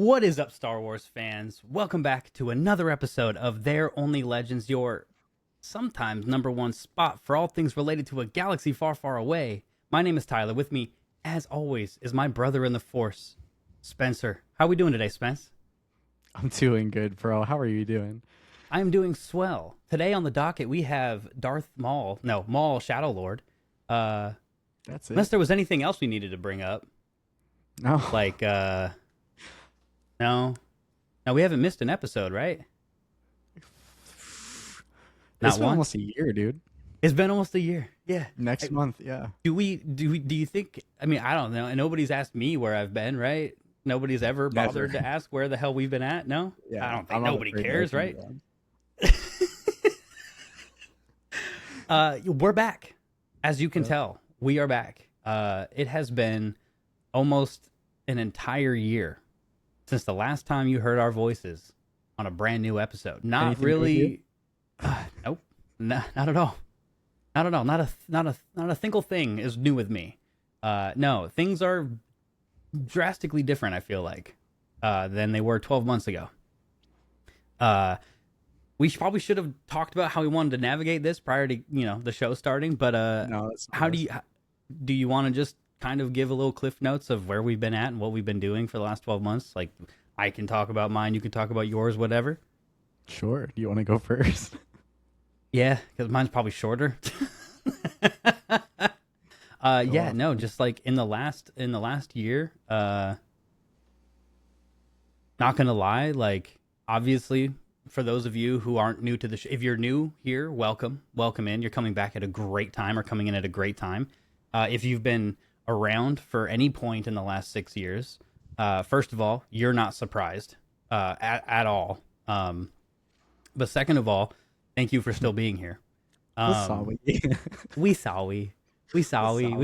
What is up, Star Wars fans? Welcome back to another episode of Their Only Legends, your sometimes number one spot for all things related to a galaxy far, far away. My name is Tyler. With me, as always, is my brother in the Force, Spencer. How are we doing today, Spence? I'm doing good, bro. How are you doing? I am doing swell. Today on the docket, we have Maul Shadow Lord. That's Unless it. there was anything else we needed to bring up. No. No. No, we haven't missed an episode, right? It's Not been one? almost a year, dude. It's been almost a year. Yeah. Next month, yeah. Do you think, I mean, I don't know. And nobody's asked me where I've been, right? Nobody's ever bothered Never. to ask where the hell we've been at. No? Yeah. I don't think I'm not nobody afraid to cares, open right? it up. We're back. As you can Yeah. tell, we are back. It has been almost an entire year since the last time you heard our voices on a brand new episode. Not Anything new with you? really. Nope. Not at all. Not at all. Not a single thing is new with me. No, things are drastically different, I feel like, than they were 12 months ago. We probably should have talked about how we wanted to navigate this prior to, the show starting, but No, that's how do you want to just kind of give a little cliff notes of where we've been at and what we've been doing for the last 12 months? Like, I can talk about mine, you can talk about yours, whatever. Sure. Do you want to go first? Yeah, because mine's probably shorter. Yeah, off. no, just like in the last year, not gonna lie, like, obviously, for those of you who aren't new to the show, if you're new here, welcome in. You're coming back at a great time, or coming in at a great time. If you've been around for any point in the last 6 years, first of all, you're not surprised at all. But second of all, thank you for still being here. Sorry. We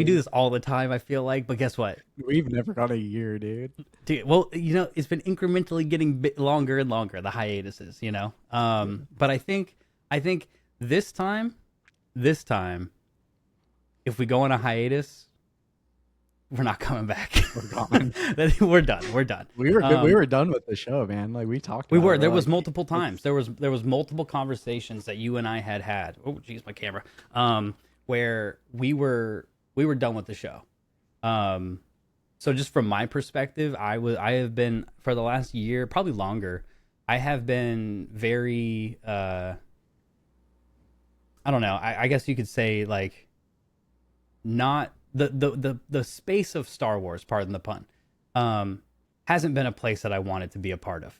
do this all the time, I feel like. But guess what? We've never got a year, dude. Dude, well, it's been incrementally getting longer and longer, the hiatuses, But I think this time, if we go on a hiatus, we're not coming back. We're gone. We're done. We were good. We were done with the show, man. Like we talked. We about were. it. There We're was like, multiple times. There was multiple conversations that you and I had. Oh, geez, my camera. Where we were done with the show. So just from my perspective, I have been, for the last year, probably longer, I have been very I don't know. I guess you could say, like, not the space of Star Wars, pardon the pun, hasn't been a place that I wanted to be a part of,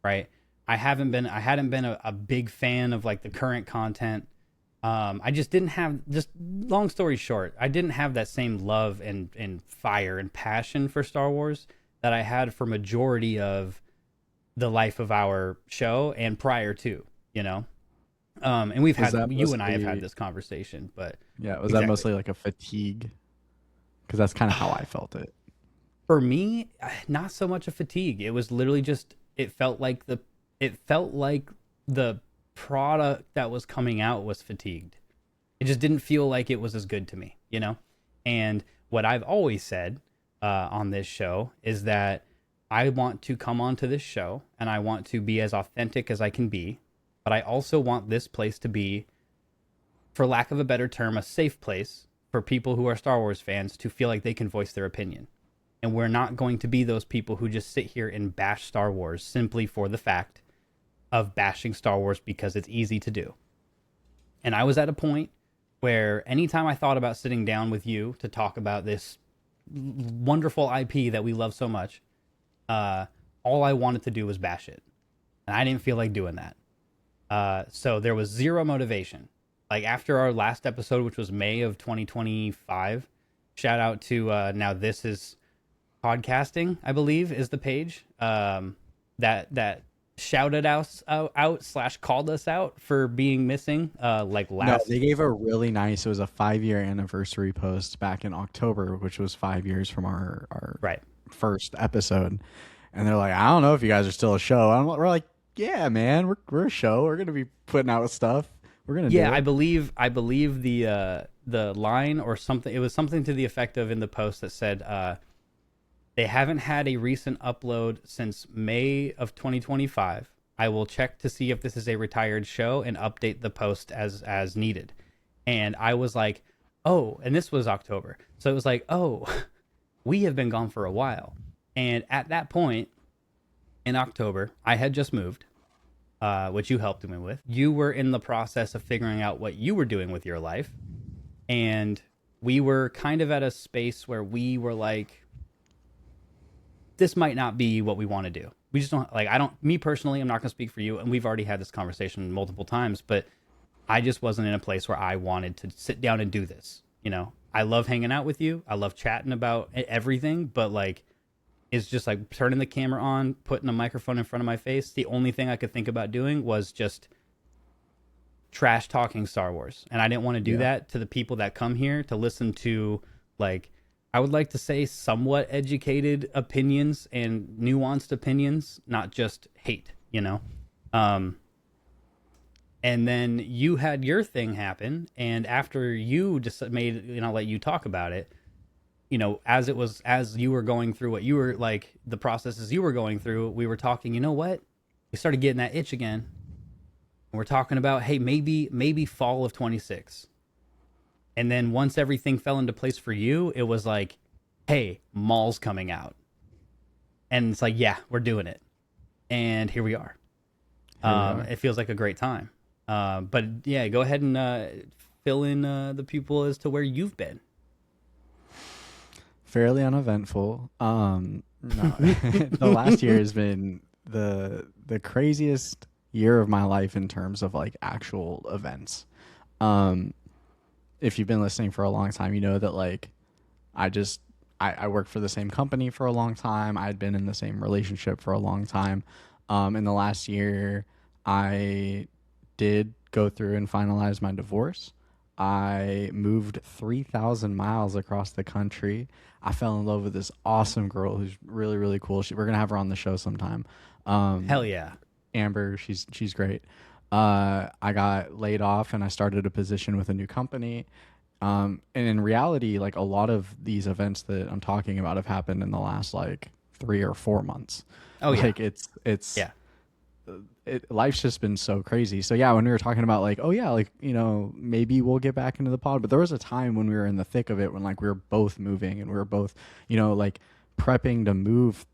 right? I hadn't been a big fan of, like, the current content. I just didn't have, just long story short, I didn't have that same love and fire and passion for Star Wars that I had for majority of the life of our show and prior to, and we've had, you and I have had this conversation, but yeah, was exactly. that mostly like a fatigue? Because that's kind of how I felt it. For me, not so much a fatigue. It was literally just, it felt like the product that was coming out was fatigued. It just didn't feel like it was as good to me, And what I've always said on this show is that I want to come onto this show and I want to be as authentic as I can be, but I also want this place to be, for lack of a better term, a safe place for people who are Star Wars fans to feel like they can voice their opinion. And we're not going to be those people who just sit here and bash Star Wars simply for the fact of bashing Star Wars because it's easy to do. And I was at a point where anytime I thought about sitting down with you to talk about this wonderful IP that we love so much, all I wanted to do was bash it. And I didn't feel like doing that. So there was zero motivation. Like, after our last episode, which was May of 2025, shout out to Now This Is Podcasting, I believe, is the page that shouted us out / called us out for being missing. Like, last. No, they gave a really nice. It was a 5-year anniversary post back in October, which was 5 years from our right first episode. And they're like, I don't know if you guys are still a show. We're like, yeah, man, we're a show. We're gonna be putting out stuff. We're gonna do it. I believe the line or something. It was something to the effect of, in the post, that said, They haven't had a recent upload since May of 2025. I will check to see if this is a retired show and update the post as needed. And I was like, oh, and this was October. So it was like, oh, we have been gone for a while. And at that point in October, I had just moved, which you helped me with. You were in the process of figuring out what you were doing with your life. And we were kind of at a space where we were like, this might not be what we want to do. We just don't like, me personally, I'm not going to speak for you. And we've already had this conversation multiple times, but I just wasn't in a place where I wanted to sit down and do this. You know, I love hanging out with you. I love chatting about everything, but like, it's just like turning the camera on, putting a microphone in front of my face. The only thing I could think about doing was just trash talking Star Wars. And I didn't want to do that to the people that come here to listen to, like, I would like to say somewhat educated opinions and nuanced opinions, not just hate, you know? And then you had your thing happen. And after you just made, you know, let you talk about it, you know, as you were going through what you were like, the processes you were going through, we were talking, you know what? We started getting that itch again. And we're talking about, hey, maybe fall of 26. And then once everything fell into place for you, it was like, hey, Maul's coming out. And it's like, yeah, we're doing it. And here we are. It feels like a great time. But yeah, go ahead and fill in the people as to where you've been. Fairly uneventful. No, the last year has been the craziest year of my life in terms of like actual events. If you've been listening for a long time, you know that like I worked for the same company for a long time. I'd been in the same relationship for a long time. In the last year, I did go through and finalize my divorce. I moved 3,000 miles across the country. I fell in love with this awesome girl who's really, really cool. We're going to have her on the show sometime. Hell yeah. Amber, she's great. I got laid off and I started a position with a new company. And in reality, like a lot of these events that I'm talking about have happened in the last like 3 or 4 months. Oh yeah. Like it's yeah. Life's just been so crazy. So yeah, when we were talking about like, oh yeah, like, you know, maybe we'll get back into the pod, but there was a time when we were in the thick of it when like we were both moving and we were both, you know, like prepping to move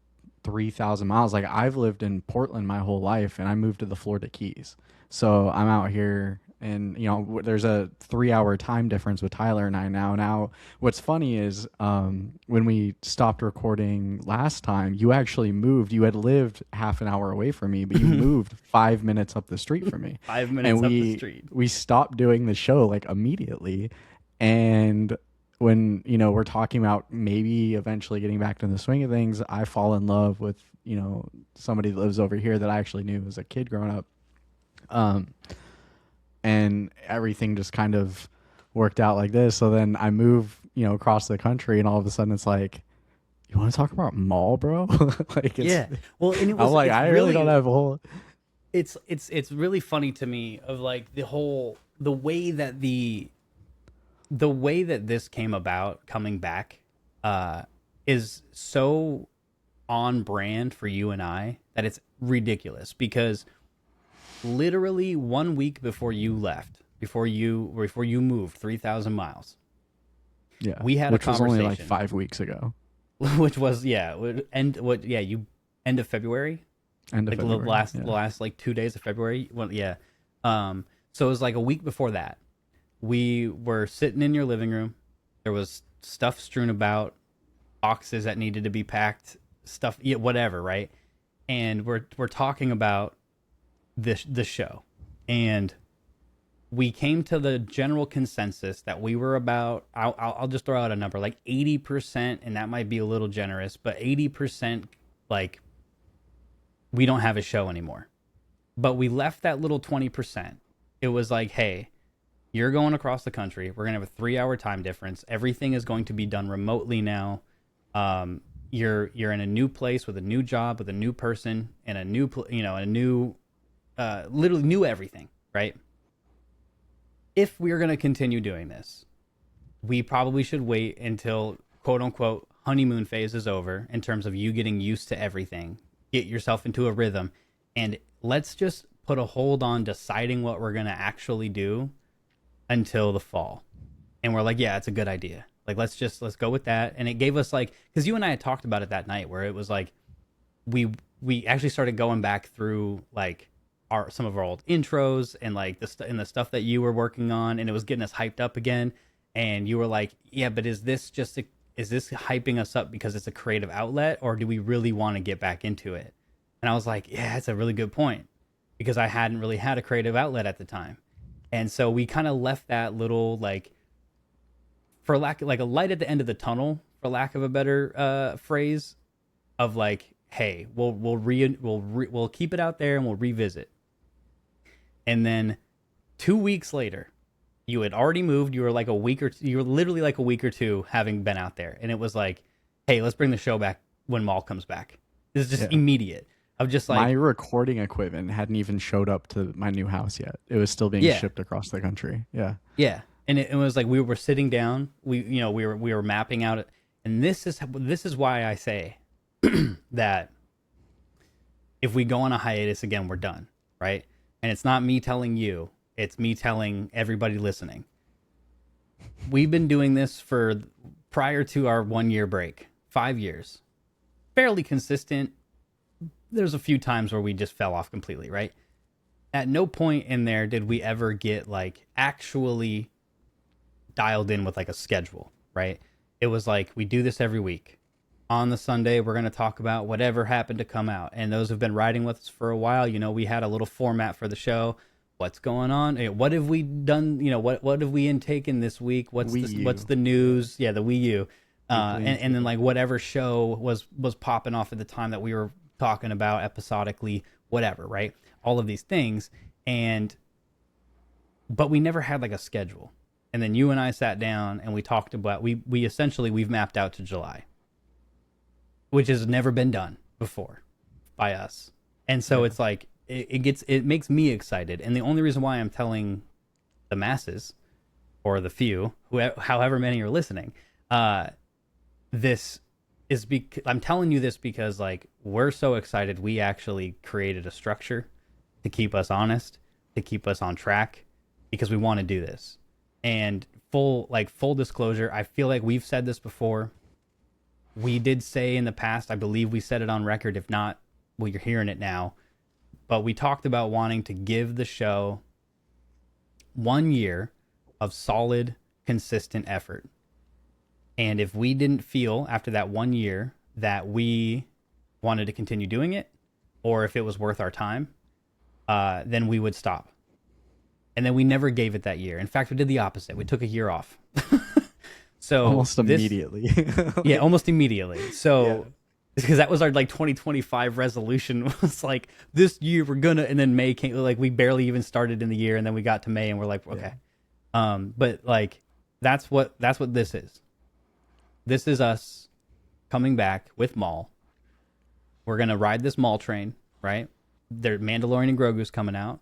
3,000 miles. Like I've lived in Portland my whole life and I moved to the Florida Keys. So I'm out here and, you know, there's a 3-hour time difference with Tyler and I now. Now, what's funny is when we stopped recording last time, you actually moved. You had lived half an hour away from me, but you moved 5 minutes up the street from me. 5 minutes up the street. We stopped doing the show like immediately. And when, you know, we're talking about maybe eventually getting back to the swing of things, I fall in love with, you know, somebody that lives over here that I actually knew as a kid growing up. And everything just kind of worked out like this. So then I move, you know, across the country and all of a sudden it's like, you want to talk about Maul, bro? Like, yeah. Well, and it was, I'm like, I really don't have a whole. It's really funny to me of like the way that this came about coming back, is so on brand for you and I that it's ridiculous because literally 1 week before you left, before you moved 3,000 miles. Yeah. We had which a conversation. was only like 5 weeks ago. Which was, end of February? End of February. The last like 2 days of February. Well, yeah. So it was like a week before that. We were sitting in your living room. There was stuff strewn about, boxes that needed to be packed, stuff, whatever, right? And we're talking about the show, and we came to the general consensus that we were about, I'll just throw out a number, like 80%, and that might be a little generous, but 80% like we don't have a show anymore. But we left that little 20%. It was like, hey, you're going across the country. We're going to have a 3-hour time difference. Everything is going to be done remotely now. You're in a new place with a new job, with a new person, and a new, literally new everything, right? If we're going to continue doing this, we probably should wait until quote unquote honeymoon phase is over in terms of you getting used to everything, get yourself into a rhythm, and let's just put a hold on deciding what we're going to actually do until the fall. And we're like, yeah, it's a good idea. Like, let's go with that. And it gave us like, because you and I had talked about it that night where it was like, we actually started going back through like some of our old intros and like the stuff that you were working on, and it was getting us hyped up again. And you were like, yeah, but is this hyping us up because it's a creative outlet, or do we really want to get back into it? And I was like, yeah, that's a really good point, because I hadn't really had a creative outlet at the time. And so we kind of left that little like, for lack like a light at the end of the tunnel, for lack of a better phrase, of like, hey, we'll keep it out there and we'll revisit. And then 2 weeks later, you had already moved. You were like you were literally like a week or two having been out there, and it was like, hey, let's bring the show back when Maul comes back. This is just immediate. Of just like, my recording equipment hadn't even showed up to my new house yet. It was still being shipped across the country. Yeah. Yeah. And it was like we were sitting down, we were mapping out it, and this is why I say that if we go on a hiatus again, we're done, right? And it's not me telling you, it's me telling everybody listening. We've been doing this for prior to our 1 year break, 5 years, fairly consistent. There's a few times where we just fell off completely, right? At no point in there did we ever get like actually dialed in with like a schedule, right? It was like, we do this every week. On the Sunday, we're going to talk about whatever happened to come out. And those who've been riding with us for a while, you know, we had a little format for the show. What's going on? What have we done? You know, what have we intaken this week? What's the news? Yeah, the Wii U. And then like whatever show was popping off at the time that we were talking about episodically, whatever, right? All of these things. But we never had like a schedule. And then you and I sat down and we talked about, we've mapped out to July, which has never been done before by us. And so it's like, it makes me excited. And the only reason why I'm telling the masses, or the few, however many are listening, this is I'm telling you this because like, we're so excited. We actually created a structure to keep us honest, to keep us on track, because we want to do this. And full disclosure, I feel like we've said this before. We did say in the past, I believe we said it on record. If not, well, you're hearing it now. But we talked about wanting to give the show 1 year of solid, consistent effort. And if we didn't feel after that 1 year that we wanted to continue doing it, or if it was worth our time, then we would stop. And then we never gave it that year. In fact, we did the opposite. We took a year off. So almost immediately. Yeah, almost immediately. So because that was our like 2025 resolution, was like, this year we're gonna, and then May came, like we barely even started in the year, and then we got to May and we're like, okay. But like that's what this is. This is us coming back with Maul. We're gonna ride this Maul train, right? Their Mandalorian and Grogu's coming out.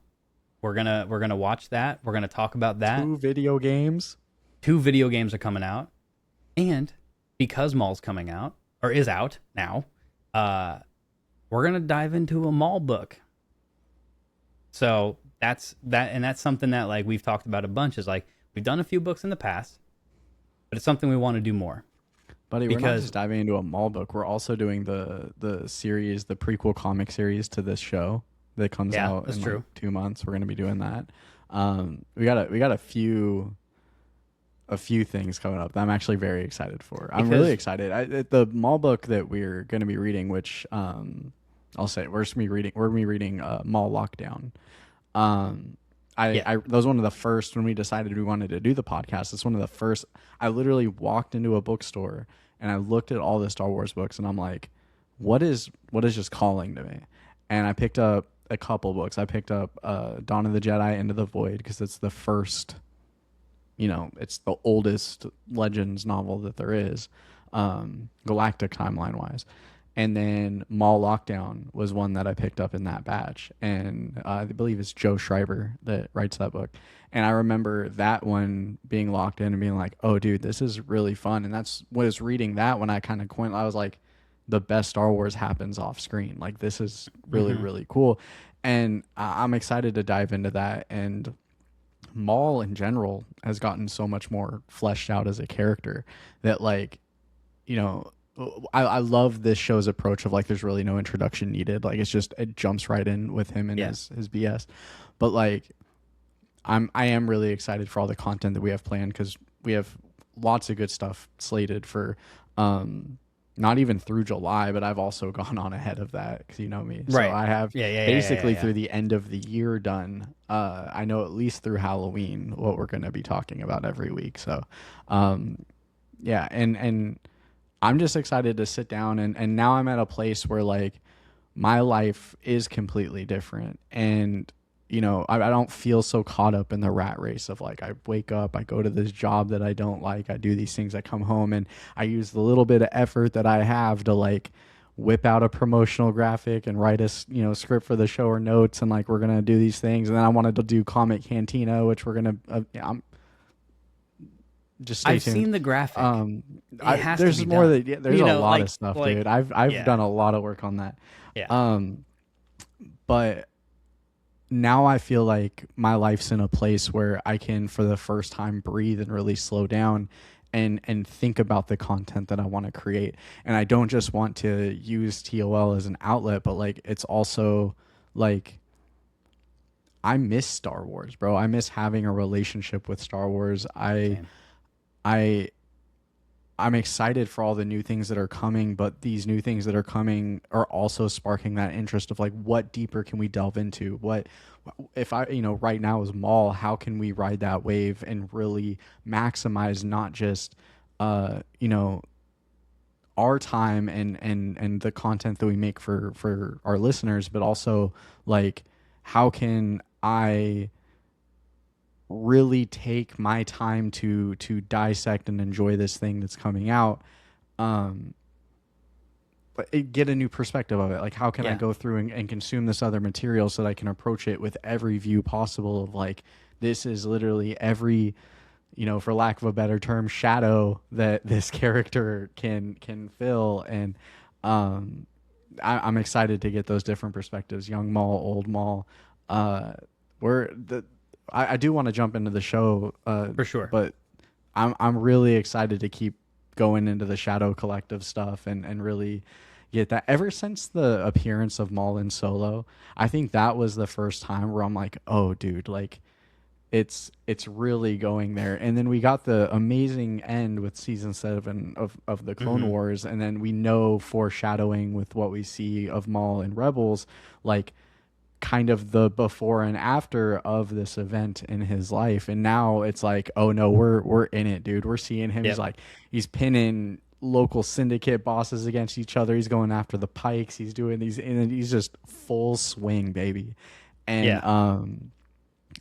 We're gonna watch that. We're gonna talk about that. 2 video games. 2 video games are coming out, and because Maul's coming out, or is out now, we're gonna dive into a Maul book. So that's something that like we've talked about a bunch. Is like, we've done a few books in the past, but it's something we want to do more. Buddy, we're not just diving into a Maul book. We're also doing the series, the prequel comic series to this show that comes out in like 2 months. We're gonna be doing that. We got a few things coming up that I'm actually very excited for. I'm really excited. The Maul book that we're going to be reading, which I'll say we're going to be reading Maul Lockdown. That was one of the first, when we decided we wanted to do the podcast. It's one of the first. I literally walked into a bookstore and I looked at all the Star Wars books and I'm like, what is just calling to me? And I picked up a couple books. I picked up Dawn of the Jedi, Into the Void, because it's the first, it's the oldest Legends novel that there is, galactic timeline wise. And then Maul Lockdown was one that I picked up in that batch. And I believe it's Joe Schreiber that writes that book. And I remember that one being locked in and being like, oh, dude, this is really fun. And that's was reading that when I kind of I was like, the best Star Wars happens off screen. Like, this is really, Mm-hmm. really cool. And I'm excited to dive into that. And Maul in general has gotten so much more fleshed out as a character that, like, you know, I love this show's approach of like there's really no introduction needed. Like, it's just it jumps right in with him and Yeah. his BS. But like I am really excited for all the content that we have planned because we have lots of good stuff slated for not even through July, but I've also gone on ahead of that because you know me. So Right. I have Yeah. basically Yeah. through the end of the year done. I know at least through Halloween what we're going to be talking about every week. So yeah, and I'm just excited to sit down and now I'm at a place where like my life is completely different. And you know, I don't feel so caught up in the rat race of like I wake up, I go to this job that I don't like, I do these things, I come home and I use the little bit of effort that I have to like whip out a promotional graphic and write a script for the show or notes, and like we're gonna do these things. And then I wanted to do Comic Cantina, which we're gonna I'm just stay I've tuned. seen the graphic. Um, It has to there's be more done. that there's a lot of stuff, Like, dude. I've done yeah. a lot of work on that. Yeah. Um, but now I feel like my life's in a place where I can, for the first time, breathe and really slow down and think about the content that I want to create. And I don't just want to use TOL as an outlet, but like it's also like I miss Star Wars, bro. I miss having a relationship with Star Wars. Same. I I'm excited for all the new things that are coming, but these new things that are coming are also sparking that interest of like, what deeper can we delve into? What if I, right now is Maul, how can we ride that wave and really maximize not just, uh, you know, our time and the content that we make for our listeners, but also like, how can I really take my time to dissect and enjoy this thing that's coming out, um but get a new perspective of it. Like, how can I Yeah. go through and consume this other material so that I can approach it with every view possible of like, this is literally every, for lack of a better term, shadow that this character can fill. And I'm excited to get those different perspectives, young Maul, old Maul. uh we're the I do want to jump into the show, For sure. but I'm really excited to keep going into the Shadow Collective stuff and really get that. Ever since the appearance of Maul in Solo, I think that was the first time where I'm like, oh, dude, like it's really going there. And then we got the amazing end with season 7 of the Clone Mm-hmm. Wars, and then we know foreshadowing with what we see of Maul in Rebels, like kind of the before and after of this event in his life. And now it's like, oh no, we're in it, dude. We're seeing him. Yep. He's pinning local syndicate bosses against each other. He's going after the Pikes. He's doing these, and he's just full swing, baby. And Yeah.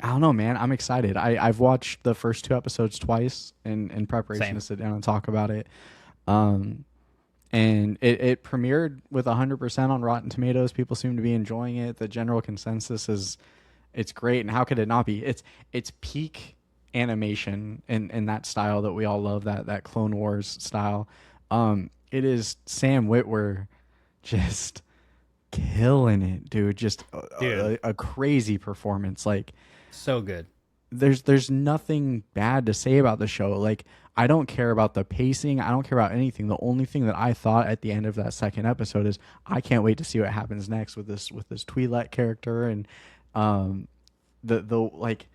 I don't know, man. I'm excited. I've watched the first 2 episodes twice in preparation Same. to sit down and talk about it. Um, and it premiered with 100% on Rotten Tomatoes. People seem to be enjoying it. The general consensus is it's great, and how could it not be? It's peak animation in that style that we all love, that Clone Wars style. It is Sam Witwer just killing it, dude. Just Dude. a crazy performance. Like, So good. there's nothing bad to say about the show. Like, I don't care about the pacing. I don't care about anything. The only thing that I thought at the end of that second episode is I can't wait to see what happens next with this Twi'lek character. And the like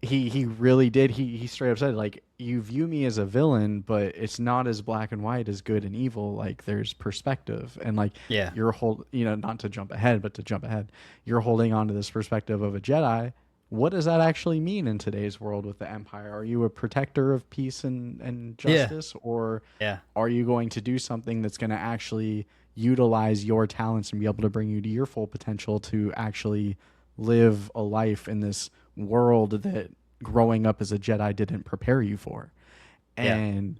he really did, he straight up said like, you view me as a villain, but it's not as black and white as good and evil. Like, there's perspective. And like, Yeah. not to jump ahead, but to jump ahead, you're holding on to this perspective of a Jedi. What does that actually mean in today's world with the Empire? Are you a protector of peace and Yeah. justice, or Yeah. are you going to do something that's going to actually utilize your talents and be able to bring you to your full potential to actually live a life in this world that growing up as a Jedi didn't prepare you for? Yeah. And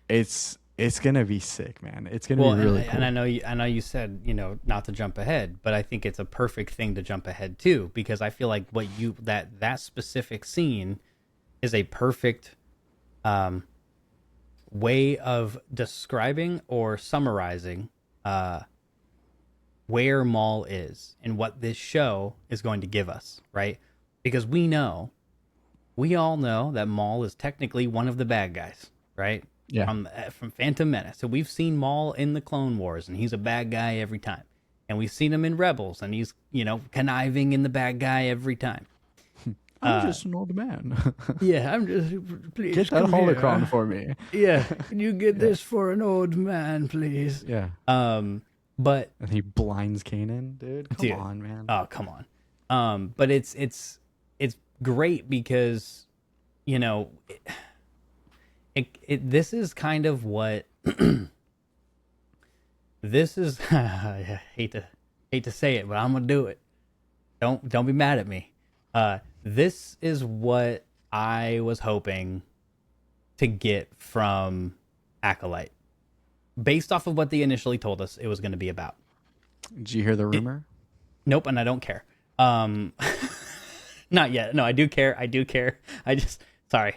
it's It's gonna be sick, man. It's gonna Well, be really cool. and I know you said, you know, not to jump ahead, but I think it's a perfect thing to jump ahead too, because I feel like that specific scene is a perfect way of describing or summarizing where Maul is and what this show is going to give us, right? Because we all know that Maul is technically one of the bad guys, right? Yeah. From Phantom Menace. So we've seen Maul in the Clone Wars, and he's a bad guy every time. And we've seen him in Rebels, and he's, you know, conniving in the bad guy every time. I'm just an old man. Yeah, I'm just, please Get that come holocron here. for me. Yeah, can you get this for an old man, please? Yeah. But And he blinds Kanan, dude. Come dude, on, man. oh, come on. But it's great because, you know, this is kind of what this is. I hate to say it, but I'm gonna do it. Don't be mad at me. This is what I was hoping to get from Acolyte, based off of what they initially told us it was going to be about. Did you hear the rumor? Nope, and I don't care. Not yet. No, I do care. I just gotta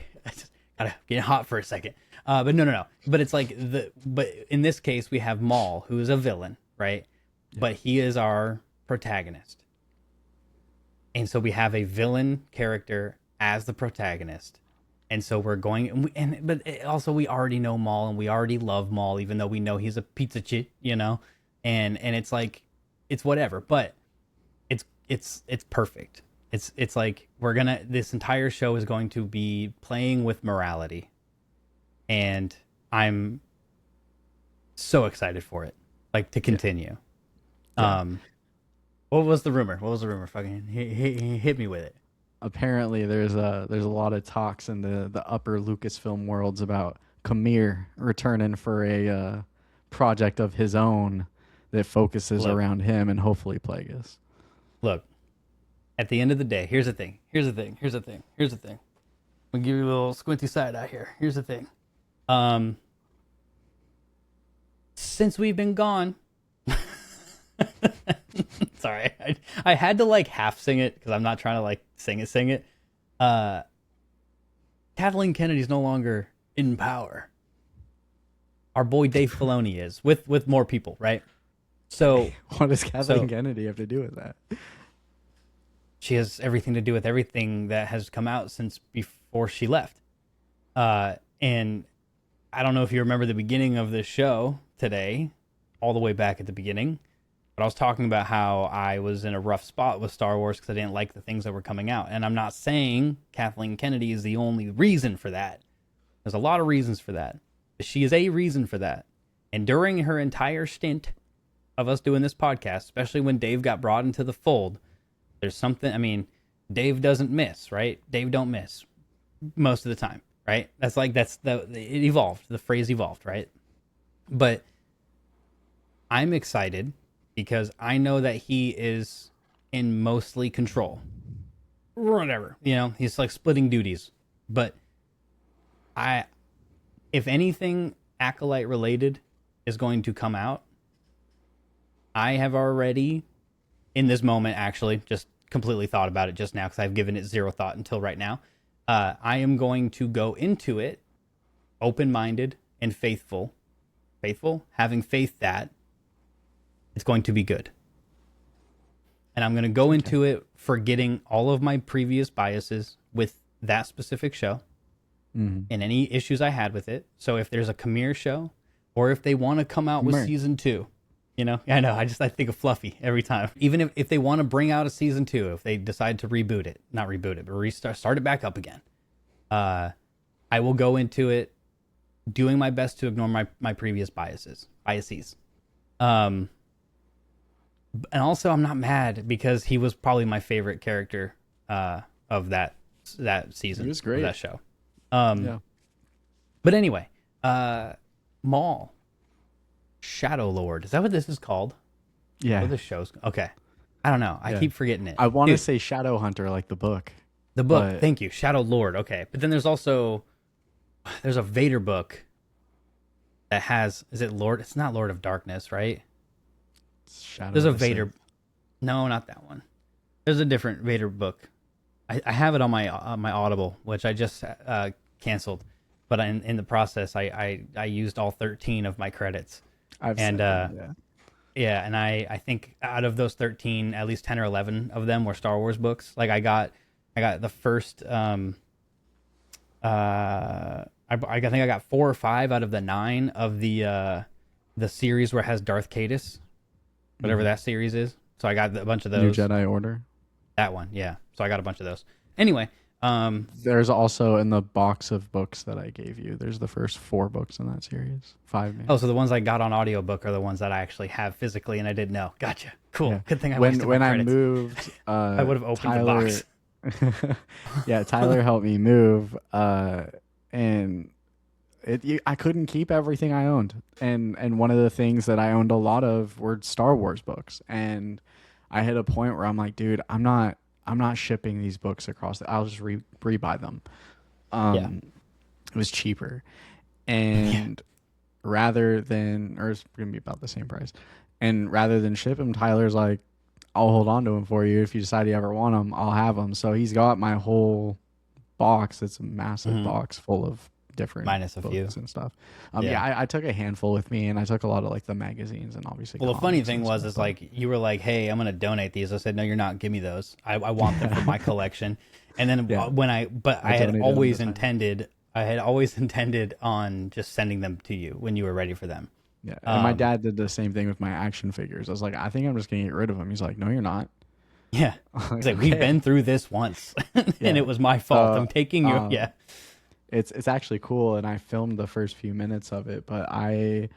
get hot for a second. But no. But it's like but in this case we have Maul, who is a villain, right? Yeah. But he is our protagonist. And so we have a villain character as the protagonist. And so we're going, but also we already know Maul and we already love Maul, even though we know he's a pizza chit, you know, and it's like, it's whatever, but it's perfect. It's like, this entire show is going to be playing with morality, and I'm so excited for it, like, to continue. Yeah. What was the rumor? Fucking hit me with it. Apparently, there's a lot of talks in the upper Lucasfilm worlds about Kamir returning for a project of his own that focuses around him and hopefully Plagueis. Look, at the end of the day, here's the thing. I'm gonna give you a little squinty side out here. Here's the thing. Since we've been gone. Sorry, I had to like half sing it because I'm not trying to like sing it. Kathleen Kennedy's no longer in power. Our boy Dave Filoni is with more people, right? So what does Kathleen Kennedy have to do with that? She has everything to do with everything that has come out since before she left. And I don't know if you remember the beginning of this show today, all the way back at the beginning. But I was talking about how I was in a rough spot with Star Wars because I didn't like the things that were coming out. And I'm not saying Kathleen Kennedy is the only reason for that. There's a lot of reasons for that. But she is a reason for that. And during her entire stint of us doing this podcast, especially when Dave got brought into the fold, there's something, I mean, Dave doesn't miss, right? Dave don't miss most of the time, right? It evolved. The phrase evolved, right? But I'm excited because I know that he is in mostly control. Whatever. You know, he's like splitting duties. But if anything Acolyte related is going to come out, I have already, in this moment, actually, just completely thought about it just now because I've given it zero thought until right now. I am going to go into it open-minded and faithful, having faith that it's going to be good. And I'm going to go into it forgetting all of my previous biases with that specific show and any issues I had with it. So if there's a Kamir show or if they want to come out with season 2, you know, I know, I think of Fluffy every time. Even if they want to bring out a season 2, if they decide to not reboot it, but start it back up again, I will go into it doing my best to ignore my previous biases. And also, I'm not mad because he was probably my favorite character of that season. He was great. Of that show. Yeah. But anyway, Maul, Shadow Lord. Is that what this is called? Yeah. What this show's okay. I don't know. I keep forgetting it. I want to say Shadow Hunter, like the book. The book. But... Thank you, Shadow Lord. Okay, but then there's a Vader book that has, is it Lord? It's not Lord of Darkness, right? Shadow There's of a the Vader. Sith. No, not that one. There's a different Vader book. I have it on my Audible, which I just canceled. But in the process, I used all 13 of my credits, I've and said that, yeah. yeah, and I think out of those 13, at least 10 or 11 of them were Star Wars books. Like I got the first I think I got 4 or 5 out of the 9 of the series where it has Darth Caedus, whatever that series is. So I got a bunch of New those. Jedi Order. That one, yeah. So I got a bunch of those. Anyway, There's also in the box of books that I gave you. There's the first 4 books in that series. 5 maybe. oh, so the ones I got on audiobook are the ones that I actually have physically, and I didn't know. Gotcha. Cool. Yeah. Good thing I wasted my When I credits. moved, I would have opened Tyler, the box. yeah, Tyler helped me move, and I couldn't keep everything I owned, and one of the things that I owned a lot of were Star Wars books, and I hit a point where I'm like, dude, I'm not shipping these books across. I'll just rebuy them. Yeah. It was cheaper, and rather than, or it's gonna be about the same price, and rather than ship them, Tyler's like, I'll hold on to them for you. If you decide you ever want them, I'll have them. So he's got my whole box. It's a massive box full of different Minus a books few. and stuff. Yeah. I took a handful with me, and I took a lot of like the magazines and obviously. Well, the funny comics thing and was, stuff, is like you were like, "Hey, I'm gonna donate these." I said, "No, you're not. Give me those. I want them for my collection." And then Yeah. but I had donated them always to Tyler. intended on just sending them to you when you were ready for them. Yeah, and my dad did the same thing with my action figures. I was like, I think I'm just gonna get rid of them. He's like, no, you're not. Yeah, it's like we've Okay. been through this once, and it was my fault. I'm taking you. Yeah, It's actually cool, and I filmed the first few minutes of it, but I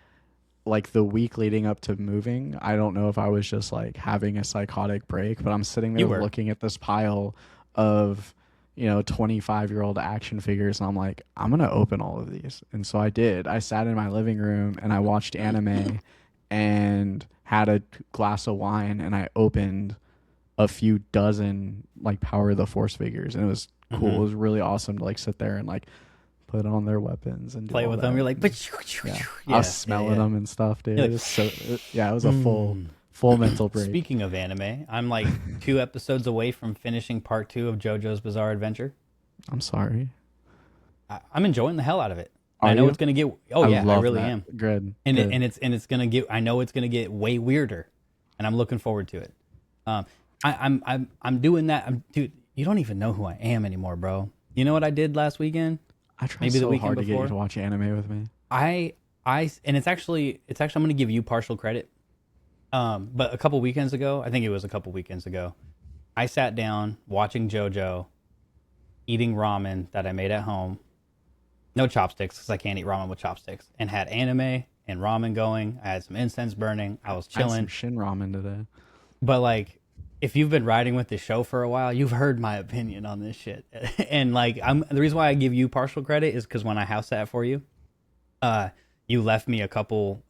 like the week leading up to moving, I don't know if I was just like having a psychotic break, but I'm sitting there You were. looking at this pile of 25-year-old action figures, and I'm like, I'm gonna open all of these. And so I did. I sat in my living room and I watched anime and had a glass of wine, and I opened a few dozen like Power of the Force figures, and it was cool. It was really awesome to like sit there and like put on their weapons and do play all with that. them. You're like, but I was smelling them and stuff, dude. You're It like, was so yeah, it was a full mental break. Speaking of anime, I'm like 2 episodes away from finishing part 2 of JoJo's Bizarre Adventure. I'm sorry. I'm enjoying the hell out of it. Are I know you? it's gonna get. Oh yeah, I love really that. am. Good. And good. it's gonna get. I know it's gonna get way weirder, and I'm looking forward to it. I'm doing that. Dude, you don't even know who I am anymore, bro. You know what I did last weekend? I tried maybe the so weekend hard to get before. you to watch anime with me. And it's actually I'm gonna give you partial credit. But a couple weekends ago, I think it was a couple weekends ago, I sat down watching JoJo, eating ramen that I made at home. No chopsticks, because I can't eat ramen with chopsticks. And had anime and ramen going. I had some incense burning. I was I had chilling. some Shin ramen today. But like, if you've been riding with the show for a while, you've heard my opinion on this shit. And like, the reason why I give you partial credit is because when I house sat for you, you left me a couple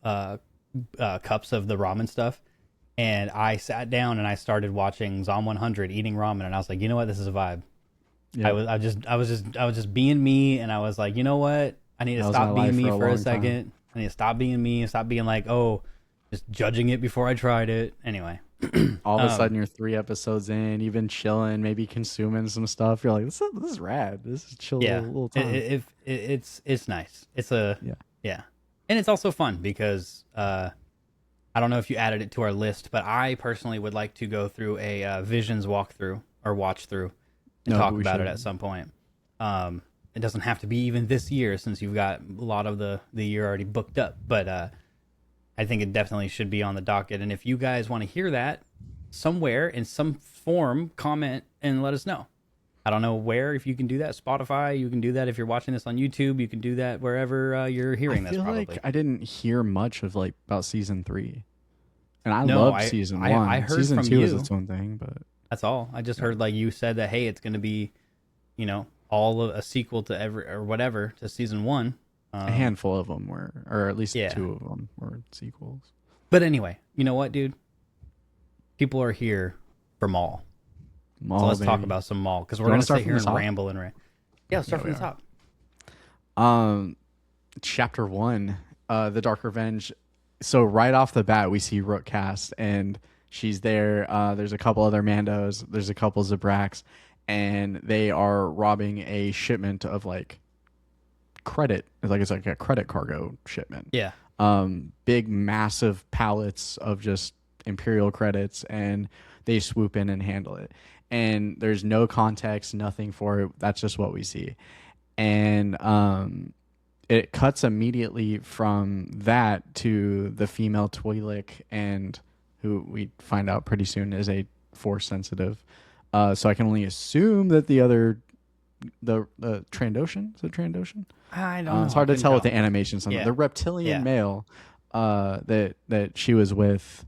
cups of the ramen stuff, and I sat down and I started watching Zom 100 eating ramen, and I was like, you know what, this is a vibe. Yeah. I was just being me, and I was like, you know what, I need to That was stop my being life me for a for a long second. time. I need to stop being me and stop being like, oh, just judging it before I tried it. Anyway, All of a sudden, you're 3 episodes in, you've been chilling, maybe consuming some stuff. You're like, this is rad. This is chill yeah, little time. it's nice. It's Yeah. And it's also fun because I don't know if you added it to our list, but I personally would like to go through a Visions walkthrough or watch through and No, talk we about it should. at some point. It doesn't have to be even this year since you've got a lot of the year already booked up, but I think it definitely should be on the docket. And if you guys want to hear that somewhere in some form, comment and let us know. I don't know where, if you can do that. Spotify, you can do that. If you're watching this on YouTube, you can do that wherever you're hearing I this, feel probably. like I didn't hear much of like about season 3, and I No, loved season 1. I heard season from 2 is you. its own thing, but That's all. I just heard like you said that, hey, it's going to be, all of a sequel to every or whatever to season 1. a handful of them were, or at least Yeah. 2 of them were sequels. But anyway, you know what, dude? People are here for Maul. Maul, So let's talk baby. about some Maul because You we're wanna going to start sit from here the and top? ramble and Yeah, let's start Yeah, from we the are. top. Chapter 1. the Dark Revenge. So right off the bat, we see Rook cast, and she's there. There's a couple other Mandos. There's a couple Zabraks, and they are robbing a shipment of like credit. It's like a credit cargo shipment. Yeah. Big, massive pallets of just Imperial credits, and they swoop in and handle it. And there's no context, nothing for it. That's just what we see. And it cuts immediately from that to the female Twi'lek, and who we find out pretty soon is a Force sensitive. So I can only assume that the Trandoshan, is it Trandoshan? I don't know. It's hard to tell with the animation. Yeah. The reptilian male that she was with,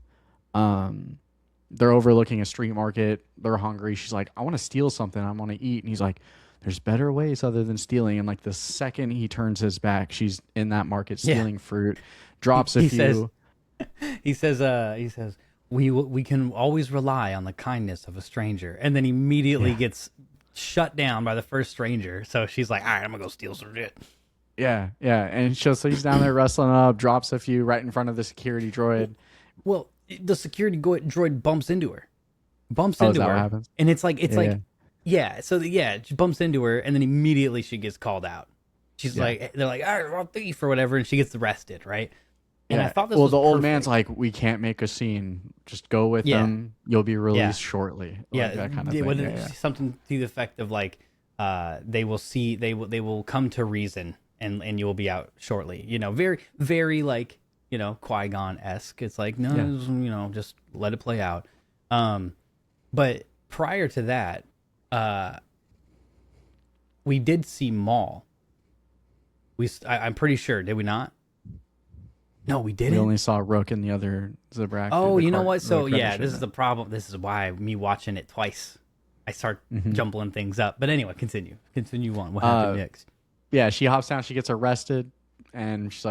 they're overlooking a street market. They're hungry. She's like, I want to steal something. I want to eat. And he's like, there's better ways other than stealing. And like the second he turns his back, she's in that market stealing fruit, drops a few. He says, we can always rely on the kindness of a stranger. And then immediately gets shut down by the first stranger. So she's like, all right, I'm going to go steal some shit. Yeah. And so he's down there wrestling up, drops a few right in front of the security droid. Well, the security droid bumps into her. Is that what happens? And it's like, she bumps into her, and then immediately she gets called out. She's like, they're like, all right, well, thief or whatever, and she gets arrested, right? And I thought this was the perfect. old man's like, we can't make a scene. Just go with them. You'll be released shortly. Like that kind of thing. Something to the effect of like, they will come to reason, and you will be out shortly. You know, very, very like, you know, Qui-Gon-esque. It's like, no, you know, just let it play out. But prior to that, we did see Maul. I'm pretty sure, did we not? No, we didn't. We only saw Rook and the other Zabrak. Oh, you know what? So this is the problem. This is why me watching it twice, I start jumbling things up. But anyway, continue on. What happened next? Yeah, she hops down. She gets arrested, and he's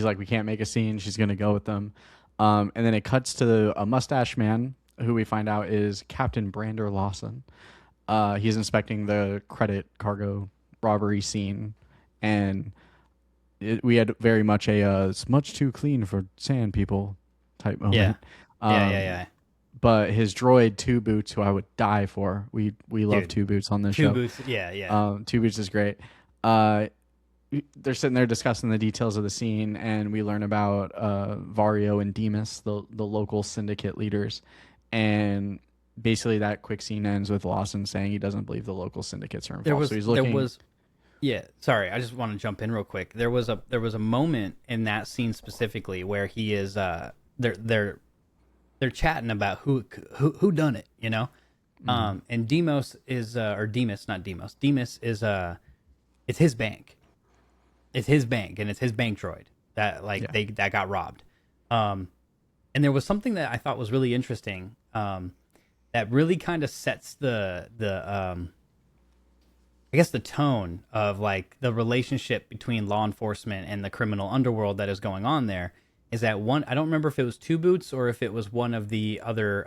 like, we can't make a scene. She's gonna go with them. And then it cuts to a mustache man who we find out is Captain Brander Lawson. He's inspecting the credit cargo robbery scene, and we had very much it's much too clean for sand people type moment. Yeah. But his droid Two Boots, who I would die for, we love Two Boots on this show. Two Boots, yeah. Two Boots is great. They're sitting there discussing the details of the scene, and we learn about Vario and Demas, the local syndicate leaders, and basically that quick scene ends with Lawson saying he doesn't believe the local syndicates are involved. Sorry, I just want to jump in real quick. There was a moment in that scene specifically where he is they're chatting about who done it, you know, and Demas is Demas is it's his bank. It's his bank, and it's his bank droid that that got robbed. And there was something that I thought was really interesting. That really kind of sets the I guess the tone of like the relationship between law enforcement and the criminal underworld that is going on there. Is that one? I don't remember if it was Two Boots or if it was one of the other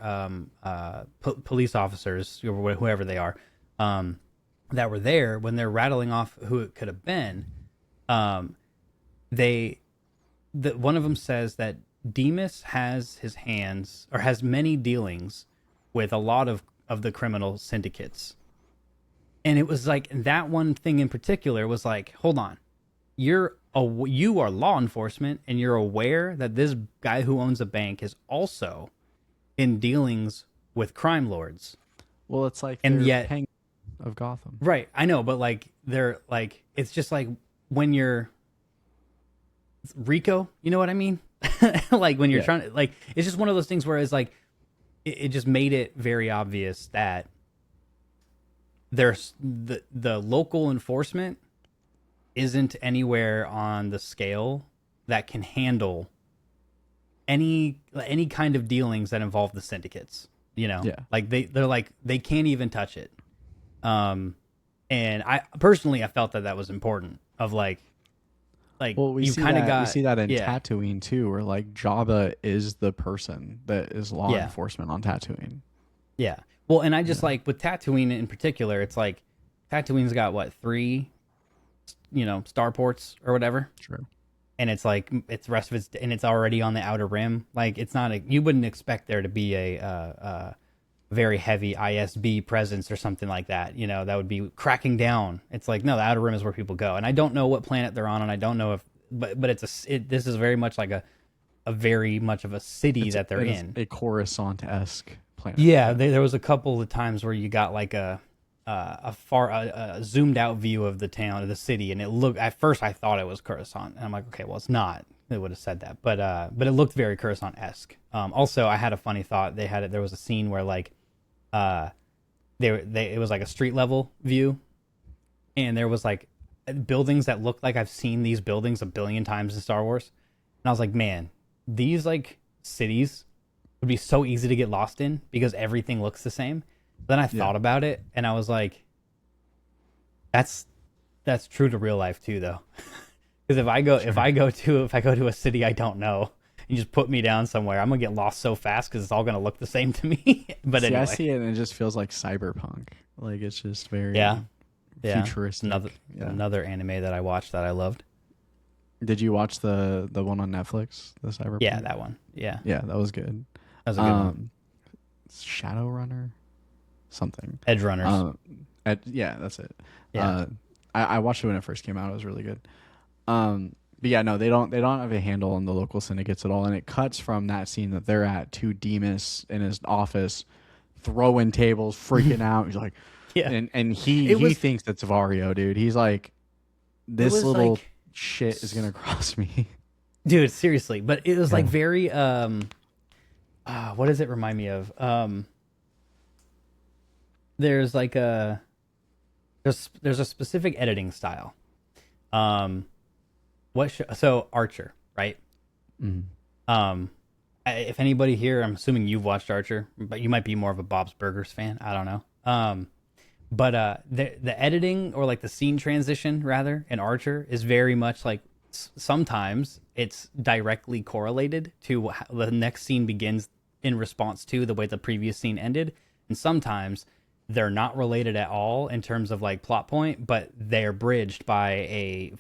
police officers, whoever they are, that were there when they're rattling off who it could have been. One of them says that Demas has his hands or has many dealings with a lot of the criminal syndicates. And it was like that one thing in particular was like, hold on, you are law enforcement, and you're aware that this guy who owns a bank is also in dealings with crime lords. Well, it's like and yet of Gotham, right? I know, but like they're like, it's just like when you're Rico, you know what I mean? Like when you're trying to, like, it's just one of those things where it's like it just made it very obvious that there's the local enforcement isn't anywhere on the scale that can handle any kind of dealings that involve the syndicates, you know? Like they're like, they can't even touch it. And I personally, I felt that was important of like, well, we see that in Tatooine too, where like Jabba is the person that is law enforcement on Tatooine. Yeah. Well, and I just like with Tatooine in particular, it's like Tatooine's got what, 3, you know, starports or whatever. True. and it's like it's the rest of it's and it's already on the outer rim. Like it's not a you wouldn't expect there to be a very heavy ISB presence or something like that. You know, that would be cracking down. It's like no, the outer rim is where people go, and I don't know what planet they're on, and I don't know if but this is very much like a very much of a city that they're it is in. a Coruscant-esque planet. Yeah, there was a couple of times where you got like a zoomed out view of the town of the city, and it looked at first I thought it was Coruscant, and I'm like, okay, well it's not. They would have said that, but it looked very Coruscant esque. Also, I had a funny thought. There was a scene where like uh it was like a street level view, and there was like buildings that looked like I've seen these buildings a billion times in Star Wars, and I was like, man, these like cities would be so easy to get lost in because everything looks the same. Then I thought about it, and I was like, that's true to real life too, though. Because if I go to a city I don't know, you just put me down somewhere, I'm gonna get lost so fast because it's all gonna look the same to me. But See, anyway, I see it and it just feels like cyberpunk. Like it's just very yeah. futuristic. Another anime that I watched that I loved. Did you watch the one on Netflix, the cyberpunk? Yeah, that one. Yeah, Yeah, that was good. that was a good one. Shadowrunner, something. Edge Runners. Yeah, that's it. Yeah. I watched it when it first came out. It was really good. But yeah, no, they don't have a handle on the local syndicates at all, and it cuts from that scene that they're at to Demas in his office throwing tables, freaking out. He's like, Yeah. and he thinks it's Vario, dude. He's like, this little like, shit is gonna cross me. dude, seriously. But it was like very what does it remind me of? There's like there's a specific editing style. So Archer, right? If anybody here, I'm assuming you've watched Archer, but you might be more of a Bob's Burgers fan. I don't know. But the editing or like the scene transition rather in Archer is very much like sometimes it's directly correlated to how the next scene begins in response to the way the previous scene ended, and sometimes they're not related at all in terms of like plot point, but they're bridged by a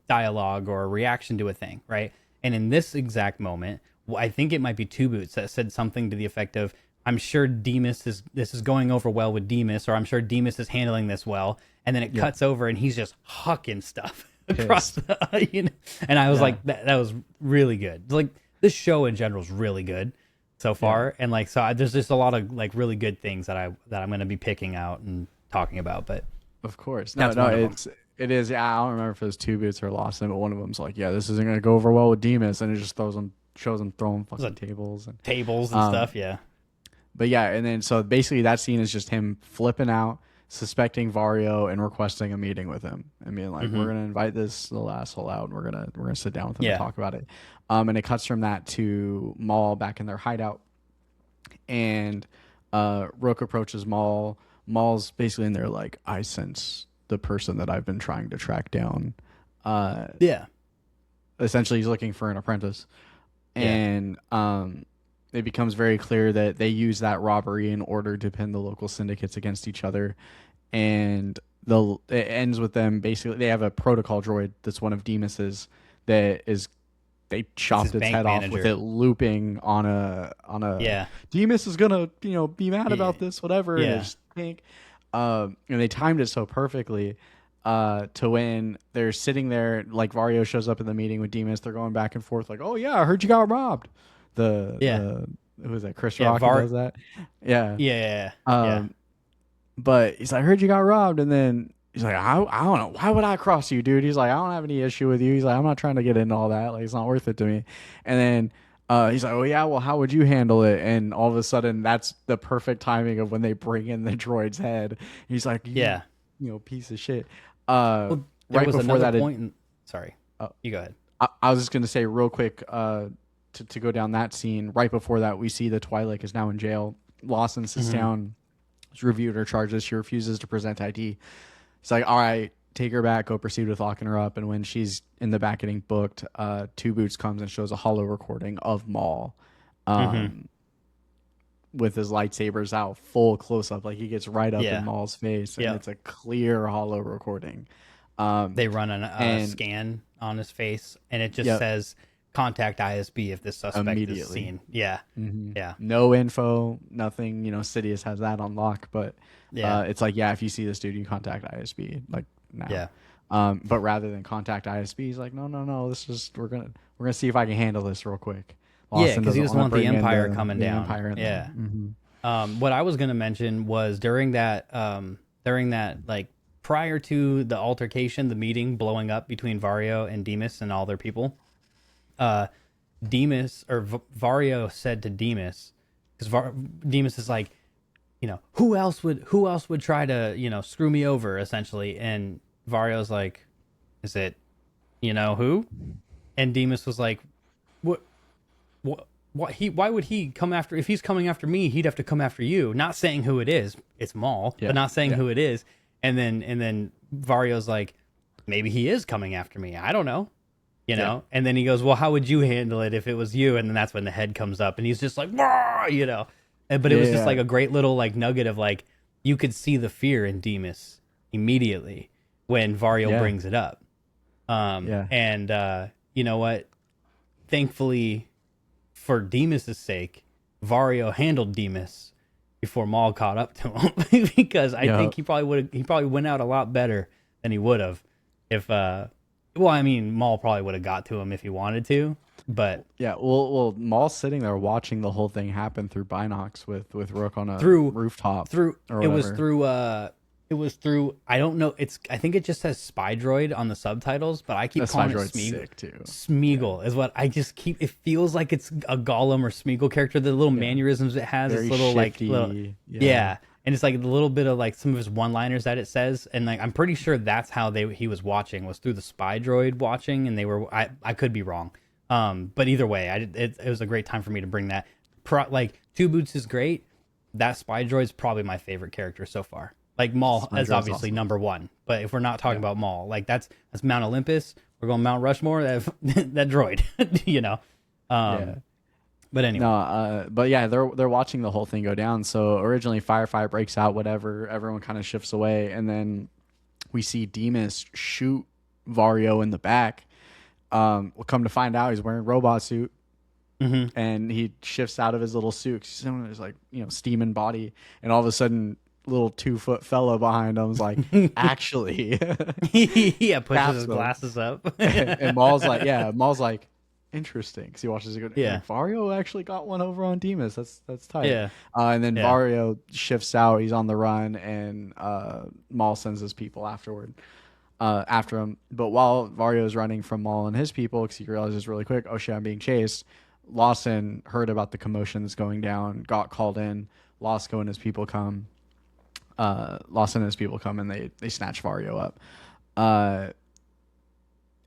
dialogue or a reaction to a thing, right? And in this exact moment, I think it might be Two Boots that said something to the effect of, I'm sure this is going over well with Demas, or I'm sure Demas is handling this well. And then it cuts over and he's just hucking stuff across the, and I was like, that was really good. Like this show in general is really good so far. And like, so there's just a lot of like really good things that I'm going to be picking out and talking about, but of course, it is. Yeah, I don't remember if it was Two Boots or Lost in, but one of them's like, yeah, this isn't going to go over well with Demas. And it just shows them throwing fucking tables and stuff. Yeah. But yeah, and then so basically that scene is just him flipping out, suspecting Vario, and requesting a meeting with him, and being like, "We're gonna invite this little asshole out, and we're gonna sit down with him and talk about it." And it cuts from that to Maul back in their hideout, and Rook approaches Maul. Maul's basically in there like, "I sense the person that I've been trying to track down." Essentially, he's looking for an apprentice, and it becomes very clear that they use that robbery in order to pin the local syndicates against each other. And it ends with them basically, they have a protocol droid that's one of Demas's they chopped its head off with it looping on a Demas is gonna be mad about this, whatever. And it's pink. And they timed it so perfectly to when they're sitting there, like Vario shows up in the meeting with Demas, they're going back and forth like, oh yeah, I heard you got robbed. Who was that? Chris Rock who does that? But he's like, I heard you got robbed, and then he's like, I don't know, why would I cross you, dude? He's like, I don't have any issue with you. He's like, I'm not trying to get into all that. Like, it's not worth it to me. And then he's like, oh yeah, well, how would you handle it? And all of a sudden, that's the perfect timing of when they bring in the droid's head. He's like, piece of shit. Right before that point. Sorry, you go ahead. I was just gonna say real quick. To go down that scene, right before that, we see the Twi'lek is now in jail. Lawson sits down, has reviewed her charges. She refuses to present ID. It's like, all right, take her back, go proceed with locking her up. And when she's in the back getting booked, Two Boots comes and shows a holo recording of Maul with his lightsabers out, full close up. Like he gets right up in Maul's face, and it's a clear holo recording. They run a And scan on his face, and it just yep, says contact ISB if this suspect is immediately. seen. Yeah, yeah, No info, nothing. Sidious has that on lock, but yeah, it's like, yeah, if you see this dude, you contact ISB like now. yeah, But rather than contact ISB, he's like, no, no, no. This is we're gonna see if I can handle this real quick. yeah. Lawson Because he doesn't doesn't want to want the bring in Empire coming the down. Empire in there. Yeah. What I was gonna mention was during that like prior to the altercation, the meeting blowing up between Vario and Demas and all their people. Uh, Demas or Vario said to Demas, because Demas is like, who else would try to screw me over essentially, and Vario's like, is it who? And Demas was like, what why would he come after, if he's coming after me, he'd have to come after you, not saying who it is, it's Maul, Yeah, but not saying yeah, who it is. And then Vario's like, maybe he is coming after me, I don't know. yeah, And then he goes, well, how would you handle it if it was you? And then that's when the head comes up and he's just like, "Wah!" But it was just like yeah, a great little like nugget of like, you could see the fear in Demas immediately when Vario yeah, brings it up. yeah. And you know what? Thankfully for Demas's sake, Vario handled Demas before Maul caught up to him because I Yeah. think he probably went out a lot better than he would have if well, I mean, Maul probably would have got to him if he wanted to, but Yeah, well, Maul's sitting there watching the whole thing happen through binocs with Rook on a through rooftop through or it was whatever. through I don't know, I think it just says Spy Droid on the subtitles, but I keep That Spy calling it Droid's sick too. Smeagol is what I just keep, it feels like it's a Gollum or Smeagol character, the little Yeah, mannerisms it has, very its little like little, shifty. Yeah, yeah, and it's like a little bit of like some of his one-liners that it says, and like I'm pretty sure that's how he was watching, was through the Spy Droid watching, and they were, I could be wrong, but either way, it was a great time for me to bring that. Like Two Boots is great. That Spy Droid's probably my favorite character so far. Like Maul Spy is Droid's obviously awesome. number one, but if we're not talking Yeah, about Maul, like that's Mount Olympus. We're going Mount Rushmore. That droid, yeah. But anyway, No, but yeah, they're watching the whole thing go down. So originally, firefight breaks out, whatever. Everyone kind of shifts away, and then we see Demas shoot Vario in the back. We'll come to find out he's wearing a robot suit, hmm and he shifts out of his little suit. He's in his like steaming body, and all of a sudden, little 2-foot fella behind him is like, actually, yeah, pushes taps his him. glasses up. And Maul's like, interesting, because he watches it go. Yeah, Like, Vario actually got one over on Demas. That's tight. yeah, And then yeah, Vario shifts out. He's on the run, and Maul sends his people after him. But while Vario is running from Maul and his people, because he realizes really quick, oh shit, I'm being chased. Lawson heard about the commotion that's going down, got called in. Lawson and his people come. Lawson and his people come, and they snatch Vario up.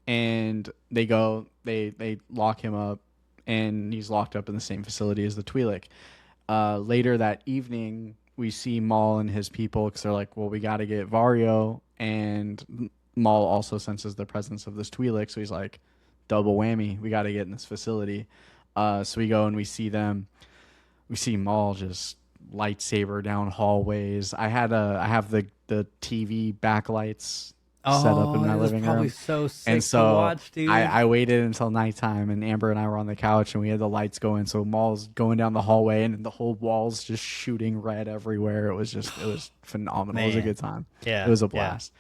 And they lock him up, and he's locked up in the same facility as the Twi'lek. Later that evening, we see Maul and his people, because they're like, well, we got to get Vario, and Maul also senses the presence of this Twi'lek, so he's like, double whammy, we got to get in this facility. So we go and we see them. We see Maul just lightsaber down hallways. I have the TV backlights set up in oh, my it was living probably room. so sick And to so watch, dude. I waited until nighttime, and Amber and I were on the couch, and we had the lights going. So Maul's going down the hallway, and the whole wall's just shooting red everywhere. It was phenomenal. It was a Man, good time. yeah, It was a yeah, blast.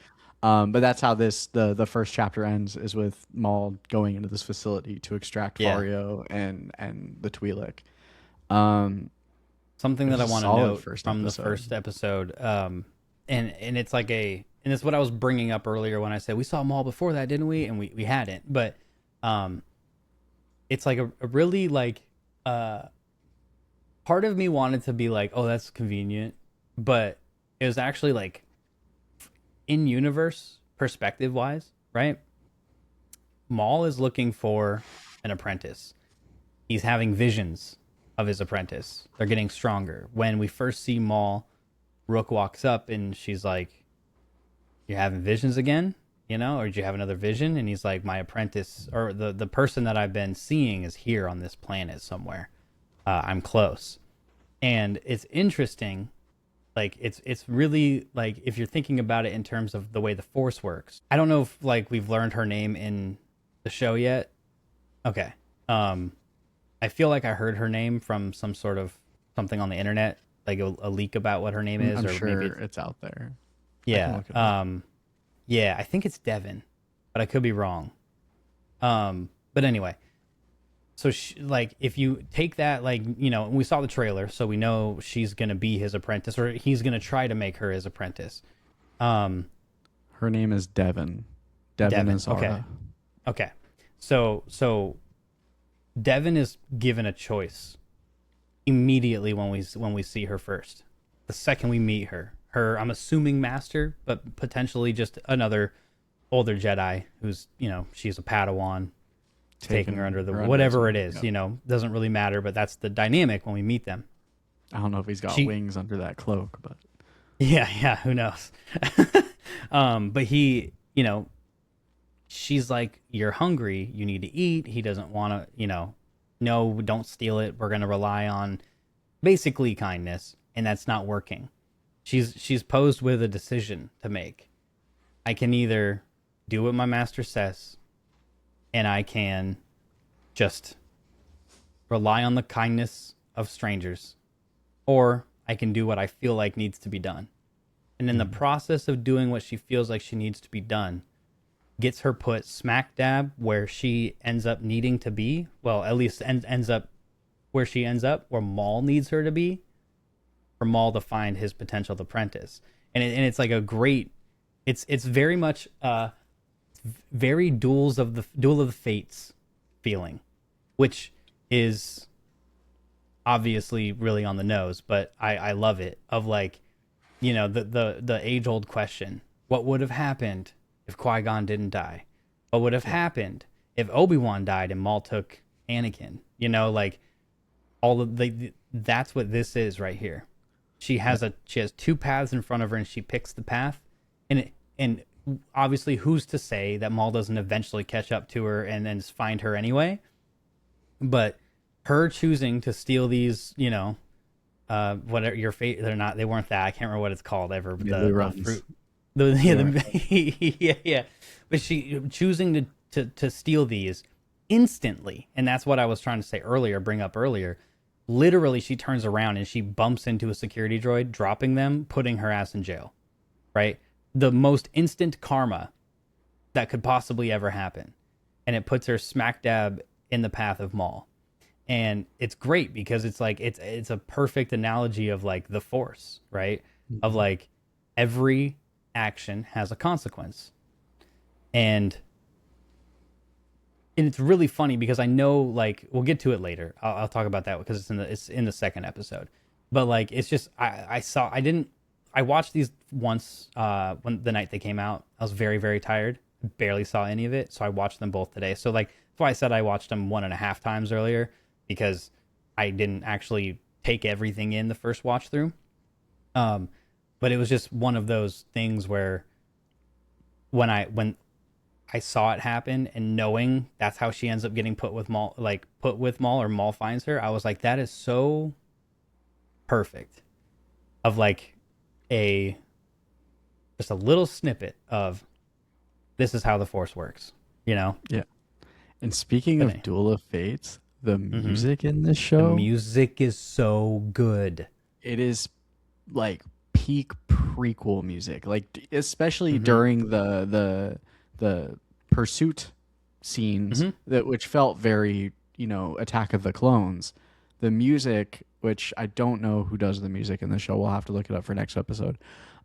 But that's how the first chapter ends, is with Maul going into this facility to extract yeah. Vario and the Twi'lek. Um, Something it that was I a want to solid note first from the episode. first episode, and it's like and it's what I was bringing up earlier when I said we saw Maul before that, didn't we? And we hadn't, but it's like a really like part of me wanted to be like, oh, that's convenient, but it was actually like in universe perspective wise, right? Maul is looking for an apprentice. He's having visions of his apprentice. They're getting stronger. When we first see Maul, Rook walks up and she's like, "You're having visions again, or did you have another vision?" And he's like, "My apprentice, or the person that I've been seeing, is here on this planet somewhere. I'm close." And it's interesting, Like it's really like if you're thinking about it in terms of the way the Force works. I don't know if like we've learned her name in the show yet. Okay. I feel like I heard her name from some sort of something on the internet, like a leak about what her name is, I'm or sure maybe it's out there. I can yeah. look it up. Yeah, I think it's Devin, but I could be wrong. But anyway, so like if you take that, like, you know, we saw the trailer, so we know she's gonna be his apprentice, or he's gonna try to make her his apprentice. Um, Her name is Devin. Devin Devin. Okay. Azara. Okay. So Devin is given a choice immediately when we see her first. The second we meet her, I'm assuming master, but potentially just another older Jedi who's, you know, she's a Padawan, taking her under the whatever it is, yep. you know, doesn't really matter, but that's the dynamic when we meet them. I don't know if he's got wings under that cloak, but yeah, who knows? But he, you know, she's like, you're hungry, you need to eat. He doesn't want to, you know, no, don't steal it. We're going to rely on basically kindness, and that's not working. She's posed with a decision to make. I can either do what my master says, and I can just rely on the kindness of strangers, or I can do what I feel like needs to be done. And in the process of doing what she feels like she needs to be done, gets her put smack dab where she ends up needing to be. Well, at least ends up where she ends up, where Maul needs her to be, for Maul to find his potential apprentice. And it's like a great. It's very much very duel of the fates feeling, which is obviously really on the nose, but I love it. Of like, you know, the age old question: what would have happened if Qui-Gon didn't die? What would have happened if Obi-Wan died and Maul took Anakin? You know, like all of that's what this is right here. She has two paths in front of her, and she picks the path. And obviously, who's to say that Maul doesn't eventually catch up to her and then find her anyway? But her choosing to steal these, you know, whatever your fate, they weren't that. I can't remember what it's called ever. The fruit. Yeah. But she choosing to steal these instantly, and that's what I was trying to bring up earlier. Literally, she turns around and she bumps into a security droid, dropping them, putting her ass in jail. Right? The most instant karma that could possibly ever happen. And it puts her smack dab in the path of Maul. And it's great because it's like it's a perfect analogy of like the Force, right? Mm-hmm. Of like every action has a consequence. And it's really funny because I know, like, we'll get to it later. I'll talk about that because it's in the second episode. But like, it's just I watched these once when the night they came out. I was very, very tired. Barely saw any of it, so I watched them both today. So like, that's why I said I watched them 1.5 times earlier, because I didn't actually take everything in the first watch through. But it was just one of those things where when I saw it happen, and knowing that's how she ends up getting put with Maul, or Maul finds her, I was like, that is so perfect. Of like just a little snippet of this is how the Force works, you know? Yeah. And speaking of Duel of Fates, the music in this show, the music is so good. It is like peak prequel music, like especially during the pursuit scenes, which felt very, you know, Attack of the Clones. The music, which I don't know who does the music in the show, we'll have to look it up for next episode.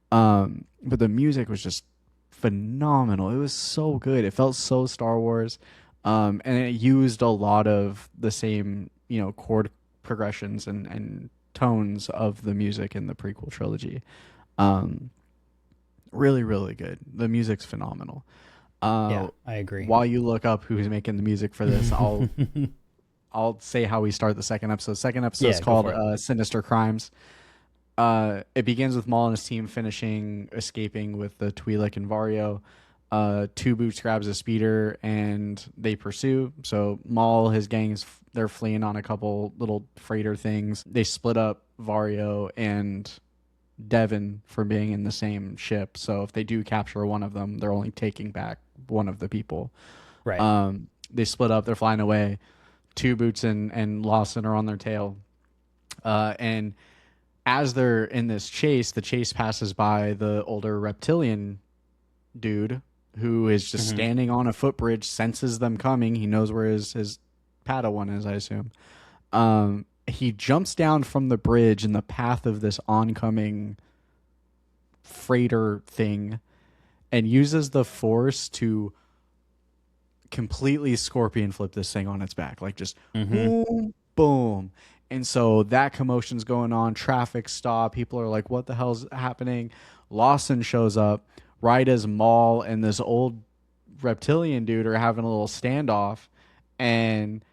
But the music was just phenomenal. It was so good. It felt so Star Wars. And it used a lot of the same, you know, chord progressions and tones of the music in the prequel trilogy. Really, really good. The music's phenomenal. Yeah, I agree. While you look up who's making the music for this, I'll say how we start the second episode. Second episode is called Sinister Crimes. It begins with Maul and his team escaping with the Twi'lek and Vario. Two Boots grabs a speeder and they pursue. So Maul, his gang, they're fleeing on a couple little freighter things. They split up Vario and Devon for being in the same ship. So if they do capture one of them, they're only taking back one of the people. Right. They split up. They're flying away. Two Boots and Lawson are on their tail. And as they're in this chase, the chase passes by the older reptilian dude who is just Mm-hmm. standing on a footbridge, senses them coming. He knows where his Padawan is, I assume. He jumps down from the bridge in the path of this oncoming freighter thing and uses the force to completely scorpion flip this thing on its back. Like just Mm-hmm. boom, boom. And so that commotion's going on, traffic stop. People are like, what the hell's happening? Lawson shows up right as Maul and this old reptilian dude are having a little standoff. And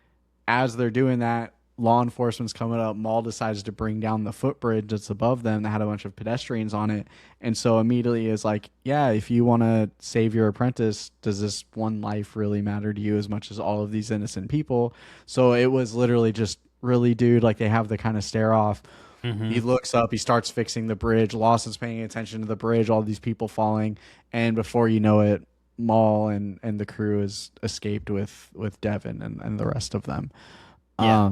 as they're doing that, law enforcement's coming up. Maul decides to bring down the footbridge that's above them that had a bunch of pedestrians on it. And so immediately is like, yeah, if you want to save your apprentice, does this one life really matter to you as much as all of these innocent people? So it was literally just really, dude, like they have the kind of stare off. Mm-hmm. He looks up, he starts fixing the bridge. Lawson's paying attention to the bridge, all these people falling. And before you know it, Maul and the crew has escaped with Devon and the rest of them. Yeah.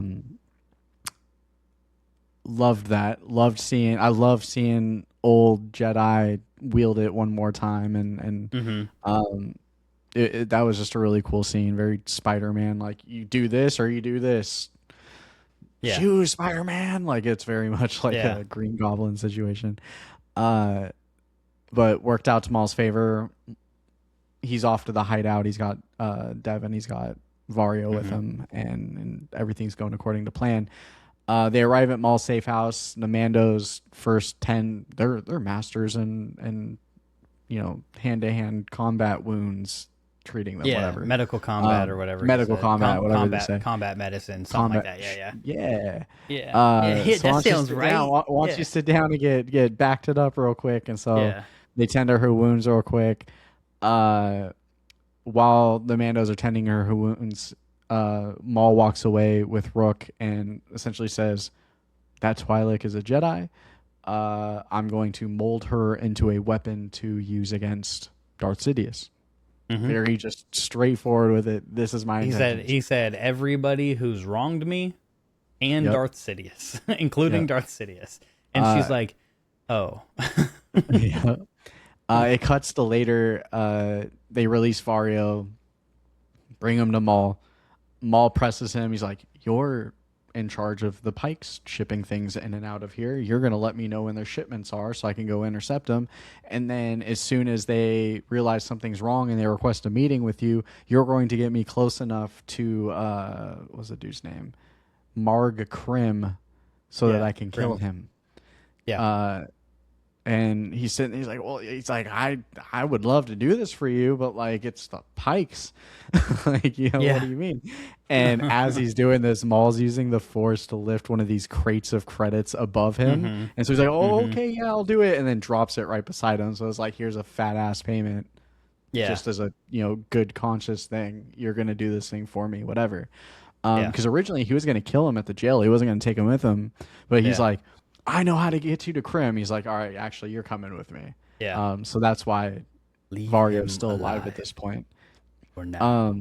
Loved that. I love seeing old Jedi wield it one more time, and Mm-hmm. that was just a really cool scene. Very Spider-Man, like you do this or you do this. Yeah. Choose Spider-Man. Like it's very much like Yeah. a Green Goblin situation. Uh, but worked out to Maul's favor. He's off to the hideout. He's got Devon. He's got Vario with Mm-hmm. him, and everything's going according to plan. They arrive at Maul's safe house. The Mando's first 10, they're masters and hand to hand combat wounds, treating them, Yeah. whatever. Medical combat or whatever. He Medical said. combat, whatever they Combat. say. Combat medicine. Something like Combat, that. Yeah. yeah. Yeah. Yeah. Yeah. So That sounds right. why don't Yeah. you sit down and get backed it up real quick? And so Yeah. they tend to her wounds real quick. While the Mandos are tending her wounds, Maul walks away with Rook and essentially says, that Twi'lek is a Jedi. I'm going to mold her into a weapon to use against Darth Sidious. Mm-hmm. Very just straightforward with it. This is my intention. He said everybody who's wronged me and Yep. Darth Sidious, including Yep. Darth Sidious. And she's like, "Oh." Yeah. It cuts to later. They release Vario, bring him to Maul. Maul presses him. He's like, "You're in charge of the Pikes shipping things in and out of here. You're going to let me know when their shipments are so I can go intercept them. And then as soon as they realize something's wrong and they request a meeting with you, you're going to get me close enough to, what's the dude's name? Marg Krim, so that Yeah, I can kill Krim. him." Yeah. And he's sitting, he's like, well, he's like, I would love to do this for you, but like, it's the Pikes. Like, Yeah. what do you mean? And as he's doing this, Maul's using the force to lift one of these crates of credits above him. Mm-hmm. And so he's like, oh, okay, yeah, I'll do it. And then drops it right beside him. So it's like, here's a fat ass payment. Yeah. Just as a, good conscious thing. You're going to do this thing for me, whatever. Yeah. Because originally he was going to kill him at the jail. He wasn't going to take him with him. But he's Yeah. like, I know how to get you to Krim. He's like, all right, actually, you're coming with me. Yeah. So that's why Leave Vario's him still alive at this point. For now.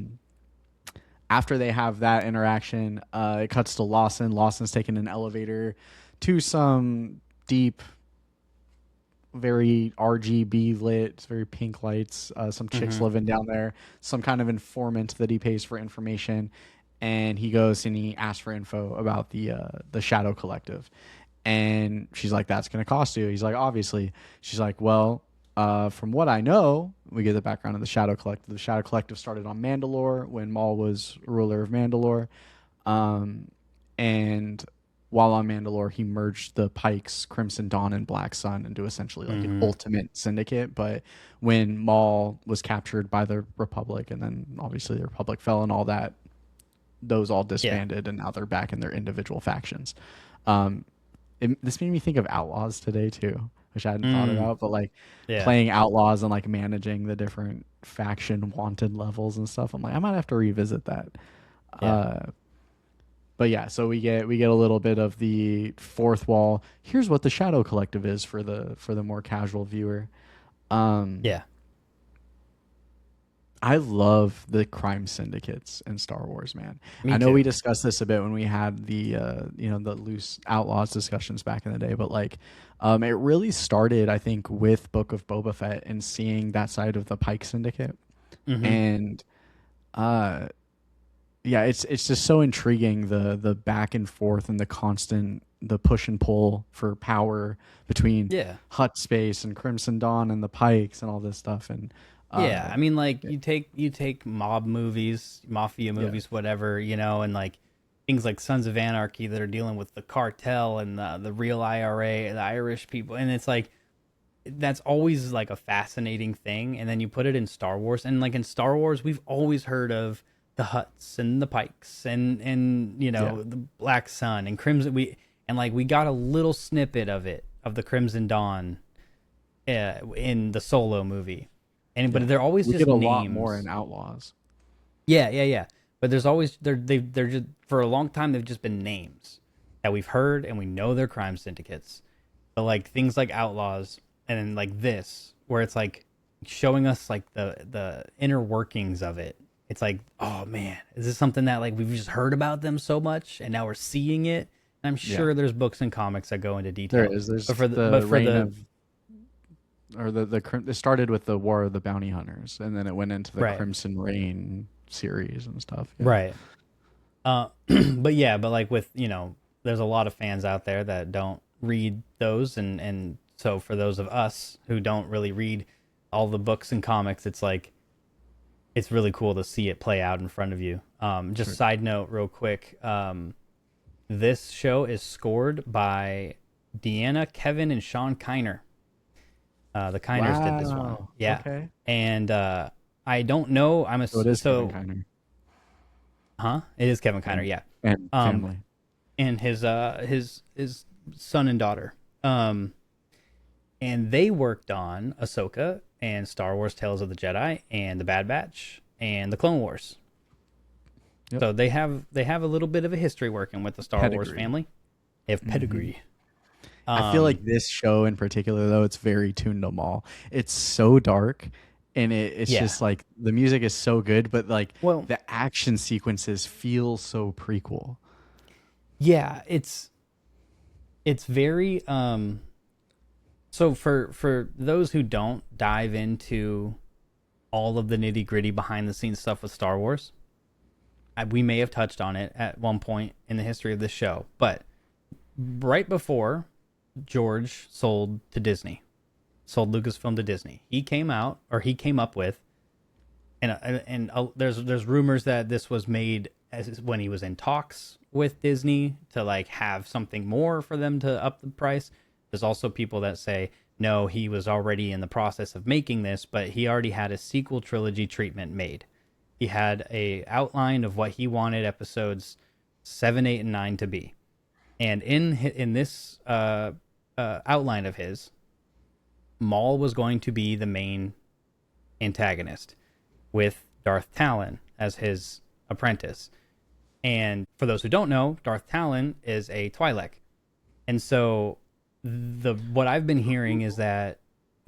After they have that interaction, it cuts to Lawson. Lawson's taking an elevator to some deep, very RGB lit, it's very pink lights. Some chicks living down there. Some kind of informant that he pays for information, and he goes and he asks for info about the Shadow Collective. And she's like, that's going to cost you. He's like, obviously. She's like, well, from what I know, we get the background of the Shadow Collective. The Shadow Collective started on Mandalore when Maul was ruler of Mandalore. And while on Mandalore, he merged the Pikes, Crimson Dawn, and Black Sun into essentially like an ultimate syndicate. But when Maul was captured by the Republic, and then obviously the Republic fell and all that, those all disbanded, and now they're back in their individual factions. This made me think of Outlaws today too, which I hadn't thought about, but like playing Outlaws and like managing the different faction wanted levels and stuff. I'm like, I might have to revisit that. But yeah, so we get a little bit of the fourth wall. Here's what the Shadow Collective is for the more casual viewer. Um, Yeah, I love the crime syndicates in Star Wars, man. me I know we too. discussed this a bit when we had the the loose outlaws discussions back in the day, but like it really started, I think, with Book of Boba Fett and seeing that side of the Pike Syndicate. Hmm. And uh yeah, it's just so intriguing, the back and forth and the constant, the push and pull for power between Yeah. Hut Space and Crimson Dawn and the Pikes and all this stuff. And Yeah, uh I mean, like you take mob movies, mafia yeah, movies, whatever, and like things like Sons of Anarchy that are dealing with the cartel and the real IRA, the Irish people, and it's like that's always like a fascinating thing. And then you put it in Star Wars, and like in Star Wars, we've always heard of the Hutts and the Pikes and yeah, the Black Sun and Crimson. We got a little snippet of it of the Crimson Dawn in the Solo movie, and yeah. but they're always We just get a lot more names. in Outlaws. Yeah, yeah, yeah. But there's always they're just for a long time they've just been names that we've heard and we know they're crime syndicates. But like things like Outlaws and then like this, where it's like showing us like the inner workings of it. It's like, oh man, is this something that like we've just heard about them so much and now we're seeing it? And I'm Yeah, sure there's books and comics that go into there detail. is. But There's for the the but for reign the of, or it started with the War of the Bounty Hunters, and then it went into the right, Crimson Reign series and stuff. Yeah, right. But yeah, but like with there's a lot of fans out there that don't read those, and so for those of us who don't really read all the books and comics, it's like it's really cool to see it play out in front of you. Just sure. side note, real quick, this show is scored by Deanna, Kevin, and Sean Kiner. The Kiners did this one, Wow. yeah, Okay. and I don't know. So it is Kevin So, Kiner huh? It is Kevin Kiner, and yeah. and Um, family. and his son and daughter. And they worked on Ahsoka and Star Wars: Tales of the Jedi and the Bad Batch and the Clone Wars. Yep. So they have a little bit of a history working with the Star Wars Pedigree. family. They have Hmm. pedigree. I feel Um, like this show in particular, though, it's very tuned to Maul. It's so dark, and it's yeah. just like the music is so good, but like Well, the action sequences feel so prequel. yeah. It's very So for those who don't dive into all of the nitty gritty behind the scenes stuff with Star Wars, we may have touched on it at one point in the history of this show, but right before George sold Lucasfilm to Disney, he came up with, there's rumors that this was made as when he was in talks with Disney to like have something more for them to up the price. There's also people that say no, he was already in the process of making this, but he already had a sequel trilogy treatment made. He had a outline of what he wanted episodes 7, 8, and 9 to be, and in this outline of his, Maul was going to be the main antagonist, with Darth Talon as his apprentice. And for those who don't know, Darth Talon is a Twi'lek, and so the what I've been hearing is that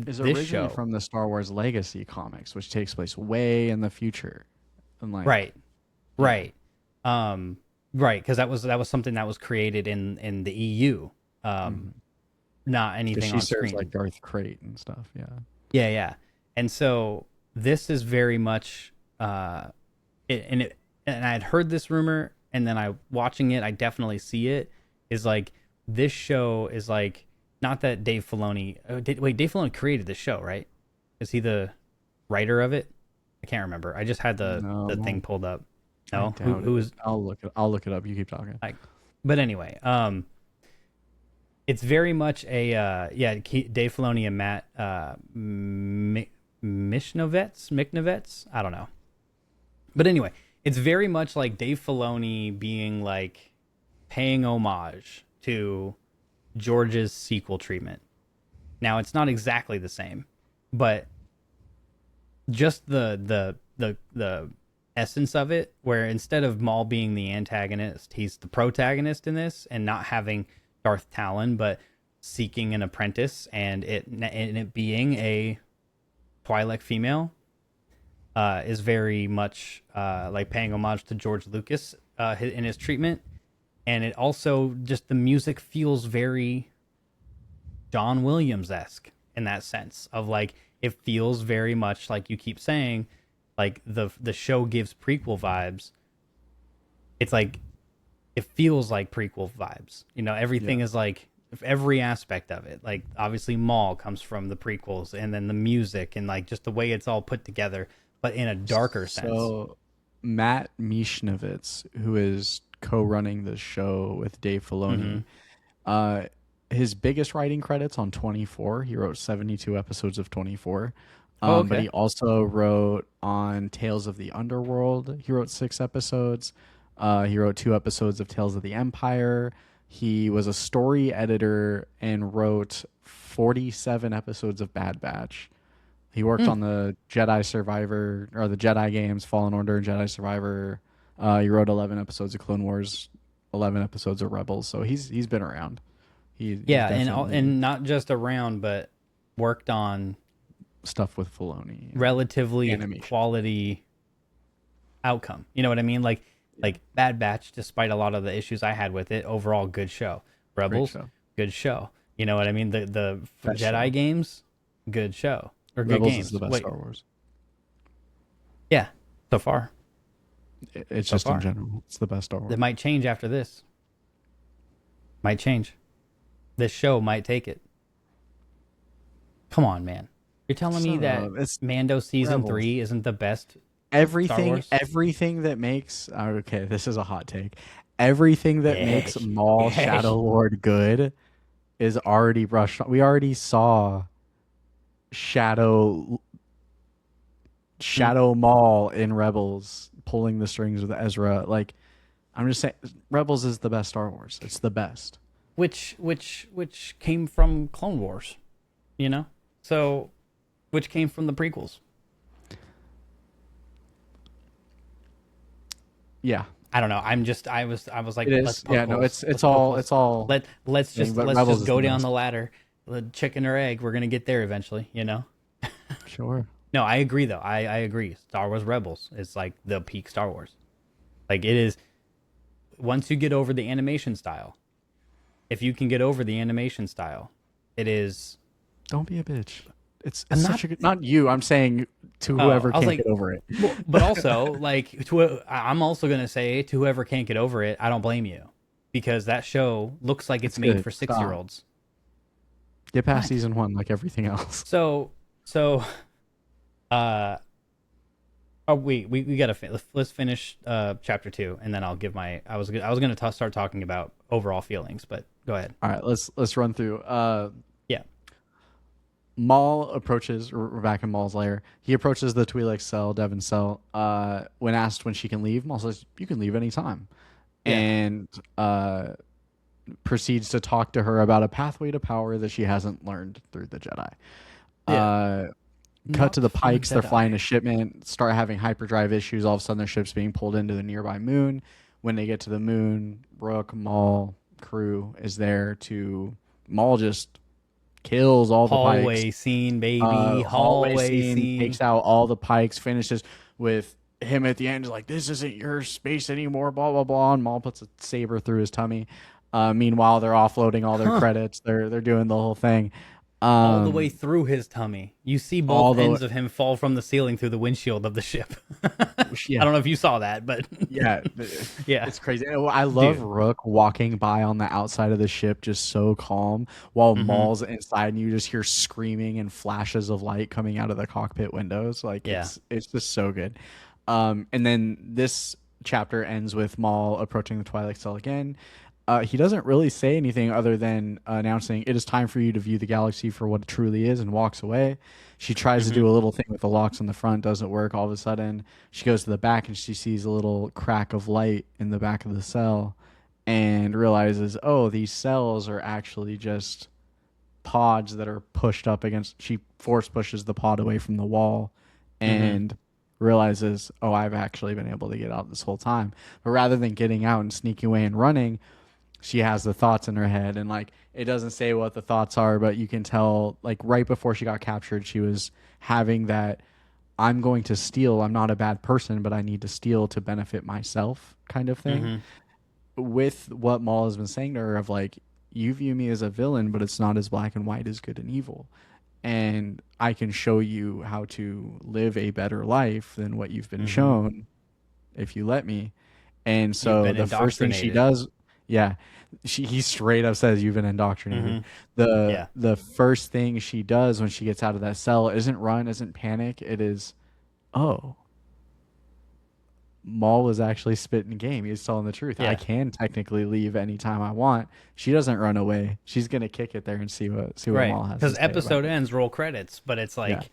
Is this originally show, from the Star Wars Legacy comics, which takes place way in the future, and like right, yeah, right, um, right, because that was something that was created in the EU, because not anything she on serves screen. like Darth Crate and stuff. Yeah, Yeah, yeah. And so this is very much and I had heard this rumor, and then I watching it, I definitely see it, is like this show is like not that Dave Filoni Dave Filoni created this show, right? Is he the writer of it? I can't remember. I just had the thing no, pulled up. I No, doubt who it. is I'll look it up. You keep talking. like, but anyway, it's very much a Dave Filoni and Matt Mishnovets. I don't know, but anyway, it's very much like Dave Filoni being like paying homage to George's sequel treatment. Now it's not exactly the same, but just the essence of it, where instead of Maul being the antagonist, he's the protagonist in this, and not having Darth Talon, but seeking an apprentice, and it being a Twi'lek female, is very much like paying homage to George Lucas in his treatment. And it also just, the music feels very John Williams esque in that sense of like, it feels very much like you keep saying, like the show gives prequel vibes. It's like, it feels like prequel vibes. You know, everything is like, every aspect of it. Like obviously Maul comes from the prequels, and then the music and like just the way it's all put together, but in a darker sense. So Matt Michnovitz, who is co-running the show with Dave Filoni, his biggest writing credits on 24. He wrote 72 episodes of 24. But he also wrote on Tales of the Underworld. He wrote 6 episodes. He wrote 2 episodes of Tales of the Empire. He was a story editor and wrote 47 episodes of Bad Batch. He worked on the Jedi Survivor, or the Jedi games, Fallen Order, Jedi Survivor. He wrote 11 episodes of Clone Wars, 11 episodes of Rebels. So he's been around. And not just around, but worked on stuff with Filoni, relatively quality outcome. You know what I mean? Like Bad Batch, despite a lot of the issues I had with it, overall good show. Rebels, good show. You know what I mean? The Jedi games, good show. Or good Rebels games. Is the best Star Wars. Yeah, so far. It's so just far. In general, it's the best Star Wars. It might change after this. Might change. This show might take it. Come on, man. You're telling me that Mando season 3 isn't the best? Everything that makes okay, this is a hot take. Everything that makes Maul Shadow Lord good is already brushed on. We already saw Shadow Maul in Rebels pulling the strings with Ezra. Like, I'm just saying, Rebels is the best Star Wars. It's the best. Which came from Clone Wars, you know? So, which came from the prequels. Yeah. I don't know. I was like, let's just go down the ladder. The chicken or egg, we're gonna get there eventually, you know. Sure. No, I agree though. I agree. Star Wars Rebels is like the peak Star Wars. Like it is. Once you get over the animation style, if you can get over the animation style, it is. Don't be a bitch. It's such a good. Not you. I'm saying to whoever can't get over it. But also, like, I'm also gonna say to whoever can't get over it, I don't blame you, because that show looks like it's made for 6-year-olds. Get past season 1, like everything else. So, we gotta let's finish chapter 2, and then I'll give my. I was gonna start talking about overall feelings, but go ahead. All right, let's run through. Yeah. Maul approaches. We're back in Maul's lair. He approaches the Twi'lek cell, Devin's cell. When asked when she can leave, Maul says, "You can leave anytime," and proceeds to talk to her about a pathway to power that she hasn't learned through the Jedi. Cut to the Pikes. They're flying a shipment, start having hyperdrive issues. All of a sudden, their ship's being pulled into the nearby moon. When they get to the moon, Rook, Maul, crew is there to... Maul just kills all the Pikes. Hallway scene, baby. Hallway scene. Takes out all the Pikes, finishes with him at the end, like, this isn't your space anymore, blah, blah, blah. And Maul puts a saber through his tummy. Meanwhile, they're offloading all their credits. They're doing the whole thing. All the way through his tummy. You see both ends of him fall from the ceiling through the windshield of the ship. I don't know if you saw that, but yeah, it's crazy. I love Rook walking by on the outside of the ship, just so calm, while Maul's inside, and you just hear screaming and flashes of light coming out of the cockpit windows. Like, it's just so good. And then this chapter ends with Maul approaching the Twi'lek cell again. He doesn't really say anything other than announcing it is time for you to view the galaxy for what it truly is, and walks away. She tries to do a little thing with the locks on the front, doesn't work. All of a sudden, she goes to the back and she sees a little crack of light in the back of the cell and realizes, oh, these cells are actually just pods that are pushed up against... She force pushes the pod away from the wall and realizes, oh, I've actually been able to get out this whole time. But rather than getting out and sneaking away and running, she has the thoughts in her head, and like it doesn't say what the thoughts are, but you can tell like right before she got captured, she was having that I'm going to steal. I'm not a bad person, but I need to steal to benefit myself kind of thing. Mm-hmm. With what Maul has been saying to her of like, you view me as a villain, but it's not as black and white as good and evil. And I can show you how to live a better life than what you've been Mm-hmm. shown if you let me. And You've so been the first thing she indoctrinated. does, yeah, he straight up says you've been indoctrinated. Mm-hmm. The Yeah. the first thing she does when she gets out of that cell isn't run, isn't panic. It is, oh, Maul was actually spitting game. He's telling the truth. I Yeah. can technically leave anytime I want. She doesn't run away. She's gonna kick it there and see what Right. Maul has to Because say about episode it. ends, roll credits, but it's Yeah. like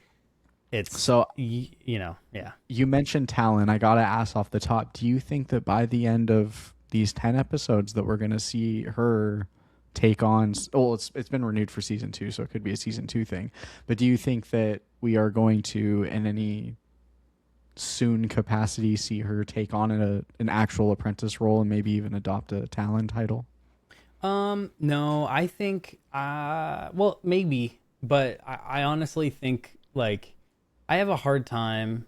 it's So yeah. you mentioned Talon. I gotta ask off the top. Do you think that by the end of these 10 episodes that we're gonna see her take on? Well, it's been renewed for season 2, so it could be a season 2 thing. But do you think that we are going to, in any soon capacity, see her take on an actual apprentice role and maybe even adopt a Talon title? No, I think well, maybe, but I honestly think like I have a hard time.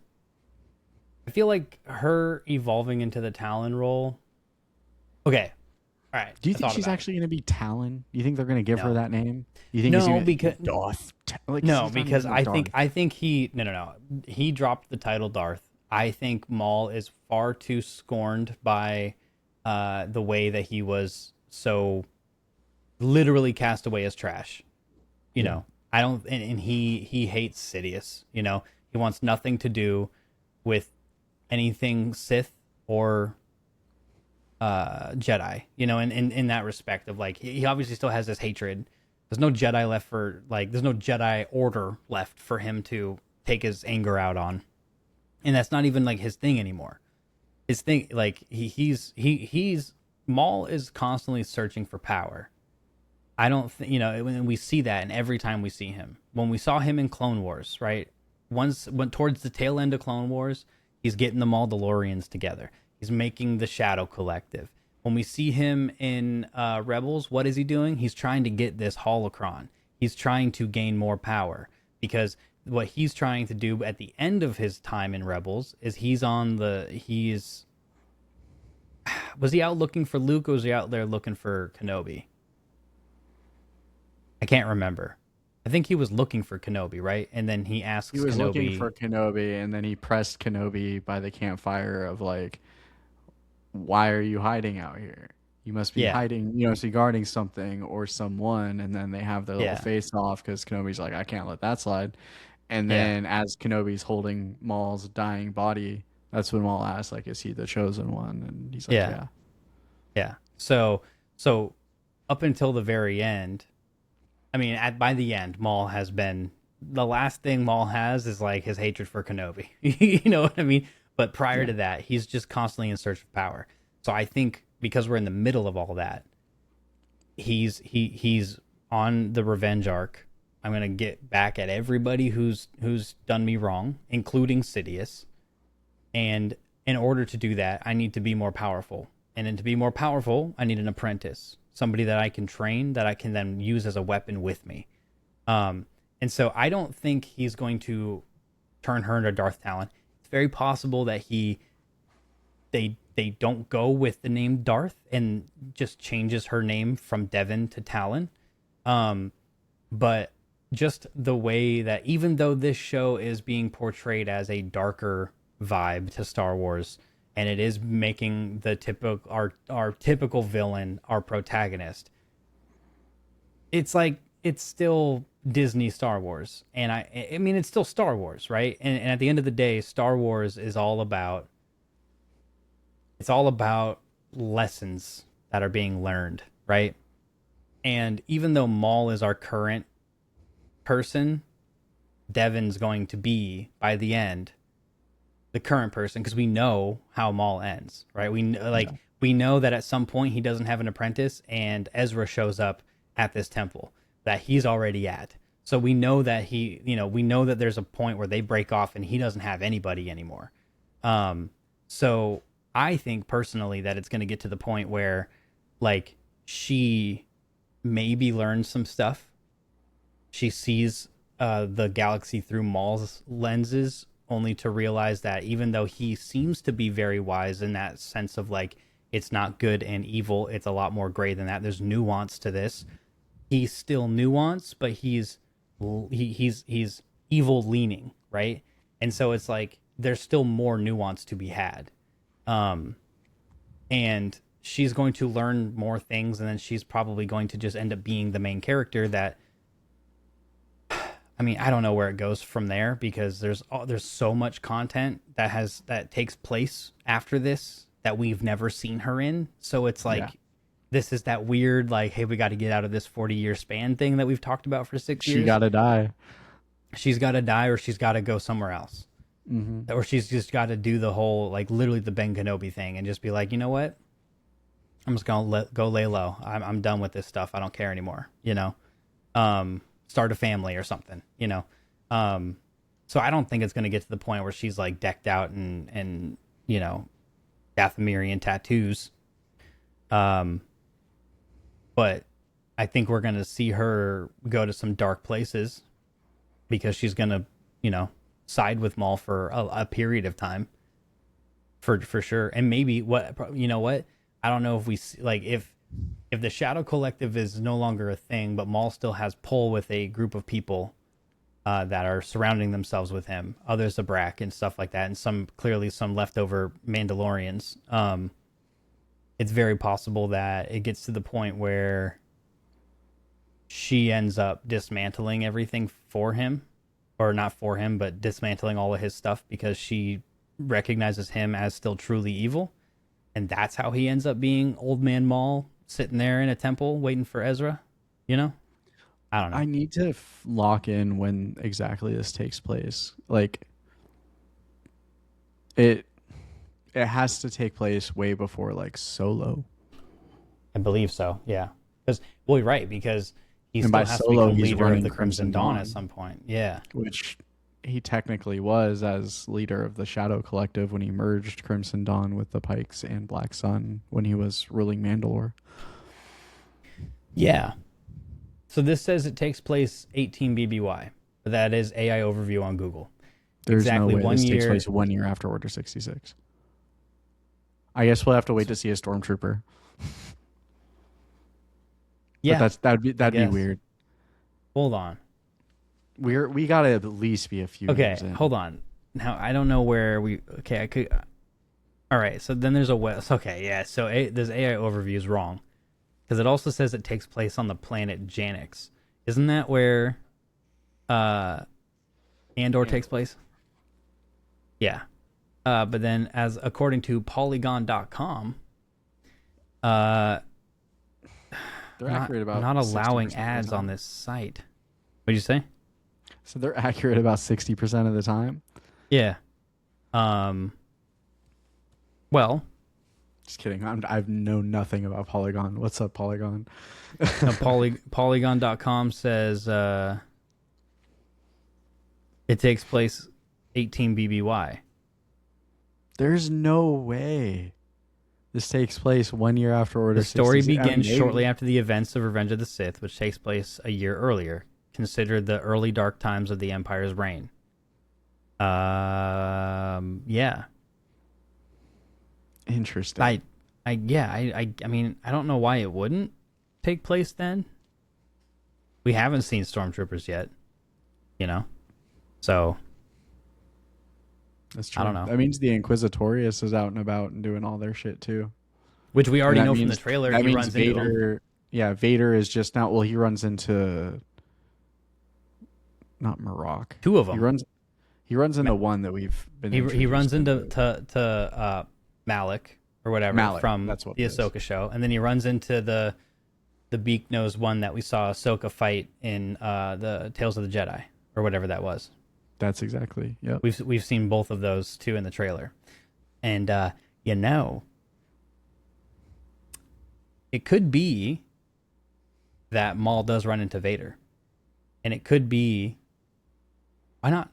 I feel like her evolving into the Talon role. Okay. All right. Do you I think thought she's about it. actually going to be Talon? Do you think they're going to give her No. that name? Do you think he's No, going because to Darth? Like, 'cause no, he's not because even a Darth. I think he no. He dropped the title Darth. I think Maul is far too scorned by the way that he was so literally cast away as trash. You Yeah. know, I don't, and he hates Sidious. You know, he wants nothing to do with anything Sith or Jedi. You know, in that respect of like he obviously still has this hatred. There's no Jedi left for like there's no Jedi order left for him to take his anger out on, and that's not even like his thing anymore. His thing like he's Maul is constantly searching for power. I don't think when we see that, and every time we see him, when we saw him in Clone Wars, right? Once went towards the tail end of Clone Wars, he's getting the Mandalorians together. He's making the Shadow Collective. When we see him in Rebels, what is he doing? He's trying to get this holocron. He's trying to gain more power because what he's trying to do at the end of his time in Rebels is he's was he out looking for Luke or was he out there looking for Kenobi? I can't remember. I think he was looking for Kenobi, right? And then he He asks was looking Kenobi, for Kenobi, and then he pressed Kenobi by the campfire of like, why are you hiding out here? You must be yeah, hiding, so guarding something or someone. And then they have their little yeah, face off because Kenobi's like, I can't let that slide. And yeah, then as Kenobi's holding Maul's dying body, that's when Maul asks, like, is he the chosen one? And he's like, yeah, yeah. yeah. So up until the very end, I mean, by the end, Maul has been the last thing Maul has is like his hatred for Kenobi. You know what I mean? But prior Yeah. to that, he's just constantly in search of power. So I think because we're in the middle of all that, he's on the revenge arc. I'm gonna get back at everybody who's done me wrong, including Sidious. And in order to do that, I need to be more powerful. And then to be more powerful, I need an apprentice, somebody that I can train, that I can then use as a weapon with me. And so I don't think he's going to turn her into Darth Talon. It's very possible that they don't go with the name Darth and just changes her name from Devon to Talon. But just the way that even though this show is being portrayed as a darker vibe to Star Wars, and it is making the typical our typical villain our protagonist, it's like it's still Disney Star Wars, and I mean it's still Star Wars, right? And at the end of the day, Star Wars is all about lessons that are being learned, right? And even though Maul is our current person, Devon's going to be by the end the current person because we know how Maul ends, right? Yeah. We know that at some point he doesn't have an apprentice, and Ezra shows up at this temple that he's already at. So we know that we know that there's a point where they break off and he doesn't have anybody anymore. So I think personally that it's going to get to the point where, like, she maybe learns some stuff. She sees the galaxy through Maul's lenses, only to realize that even though he seems to be very wise in that sense of like it's not good and evil, it's a lot more gray than that. There's nuance to this. He's still nuanced, but he's evil leaning, right? And so it's like there's still more nuance to be had. And she's going to learn more things, and then she's probably going to just end up being the main character that, I mean, I don't know where it goes from there, because there's so much content that takes place after this that we've never seen her in. So it's like, Yeah. this is that weird, like, hey, we got to get out of this 40-year span thing that we've talked about for 6 years. She gotta die. She's got to die, or she's got to go somewhere else. Or she's just got to do the whole, like, literally the Ben Kenobi thing and just be like, you know what? I'm just going to go lay low. I'm done with this stuff. I don't care anymore, you know? Start a family or something, you know? So I don't think it's going to get to the point where she's, like, decked out and you know, Dathomirian tattoos. But I think we're going to see her go to some dark places, because she's going to, you know, side with Maul for a period of time, for sure. And maybe you know what? I don't know if we like if the Shadow Collective is no longer a thing, but Maul still has pull with a group of people that are surrounding themselves with him, others Zabrak and stuff like that, and some leftover Mandalorians. It's very possible that it gets to the point where she ends up dismantling everything for him, or not for him, but dismantling all of his stuff, because she recognizes him as still truly evil. And that's how he ends up being Old Man Maul, sitting there in a temple waiting for Ezra, you know? I don't know. I need to lock in when exactly this takes place. Like, it has to take place way before, like, Solo. I believe so, yeah. Because, well, you're right, because he And still by has Solo, to become he's leader of running the Crimson Crimson Dawn Dawn. at some point. Yeah. Which he technically was, as leader of the Shadow Collective, when he merged Crimson Dawn with the Pikes and Black Sun when he was ruling Mandalore. Yeah. So this says it takes place 18 BBY. That is AI overview on Google. There's exactly no way 1 this year. takes place 1 year after Order 66. I guess we'll have to wait to see a stormtrooper. Yeah. But that'd be weird. Hold on. We gotta at least be a few years in. Hold on. Now I don't know where we. Okay, I could. All right, so then there's a West. Okay, yeah. So this AI overview is wrong, because it also says it takes place on the planet Janix. Isn't that where Andor takes place? Yeah. But then, as according to Polygon.com, they're accurate about not allowing 60% of the ads on time. this site. What'd you say? So they're accurate about 60% of the time. Yeah. Well, just kidding. I've known nothing about Polygon. What's up, Polygon? no, Polygon.com says it takes place 18 BBY. There's no way this takes place 1 year after Order 66. The story begins shortly after the events of Revenge of the Sith, which takes place a year earlier, considered the early dark times of the Empire's reign. Yeah. Interesting. I mean, I don't know why it wouldn't take place then. We haven't seen stormtroopers yet, you know? So that's true. I don't know. That means the Inquisitorius is out and about and doing all their shit too. Which we already know from the trailer. That he means runs Vader. into him. Yeah, Vader is just now. Well, he runs into not Marok. Two of them. He runs into one that we've been. He runs into Malik or whatever from the Ahsoka show, and then he runs into the beak nosed one that we saw Ahsoka fight in the Tales of the Jedi or whatever that was. That's exactly. Yeah. We've seen both of those too in the trailer, and you know, it could be that Maul does run into Vader. and it could be. Why not?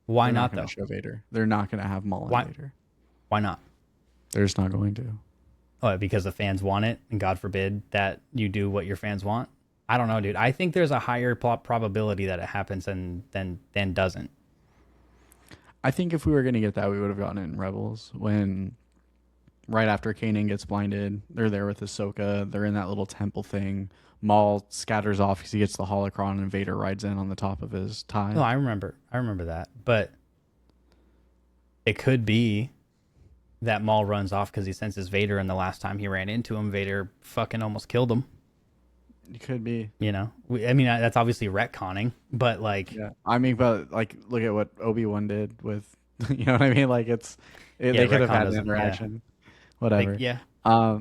Why They're not gonna though? show Vader. They're not gonna have Maul Why? and Vader. Why not? They're just not going to. Oh, because the fans want it, and God forbid that you do what your fans want. I don't know, dude. I think there's a higher probability that it happens than doesn't. I think if we were gonna get that, we would have gotten it in Rebels when right after Kanan gets blinded, they're there with Ahsoka. They're in that little temple thing. Maul scatters off because he gets the holocron, and Vader rides in on the top of his tie. No, I remember that, but it could be that Maul runs off because he senses Vader, and the last time he ran into him, Vader fucking almost killed him. It could be. You know, I mean, that's obviously retconning, but like, Yeah, I mean, but like, look at what Obi-Wan did with, you know what I mean? Like, they could have had an interaction. Yeah. Whatever. Like, yeah.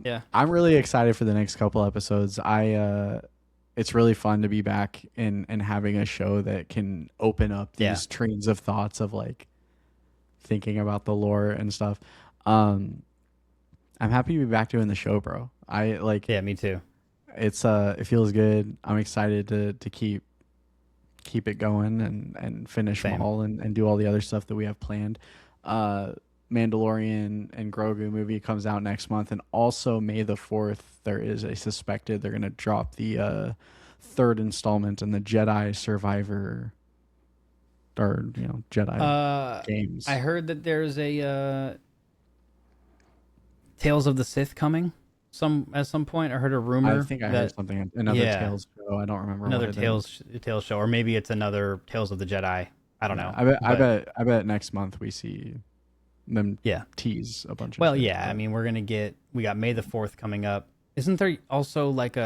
Yeah. I'm really excited for the next couple episodes. It's really fun to be back and having a show that can open up these trains of thoughts of like thinking about the lore and stuff. I'm happy to be back doing the show, bro. Yeah, me too. It feels good. I'm excited to keep it going and finish Maul and do all the other stuff that we have planned. Mandalorian and Grogu movie comes out next month, and also May the 4th there is a suspected they're gonna drop the third installment in the Jedi Survivor or Jedi games. I heard that there's a Tales of the Sith coming at some point. I heard a rumor. I think I heard something, another Tales show. I don't remember. Another Tales show, or maybe it's another Tales of the Jedi. I don't know. I bet next month we see them tease a bunch of shit. I mean, we got May the 4th coming up. Isn't there also like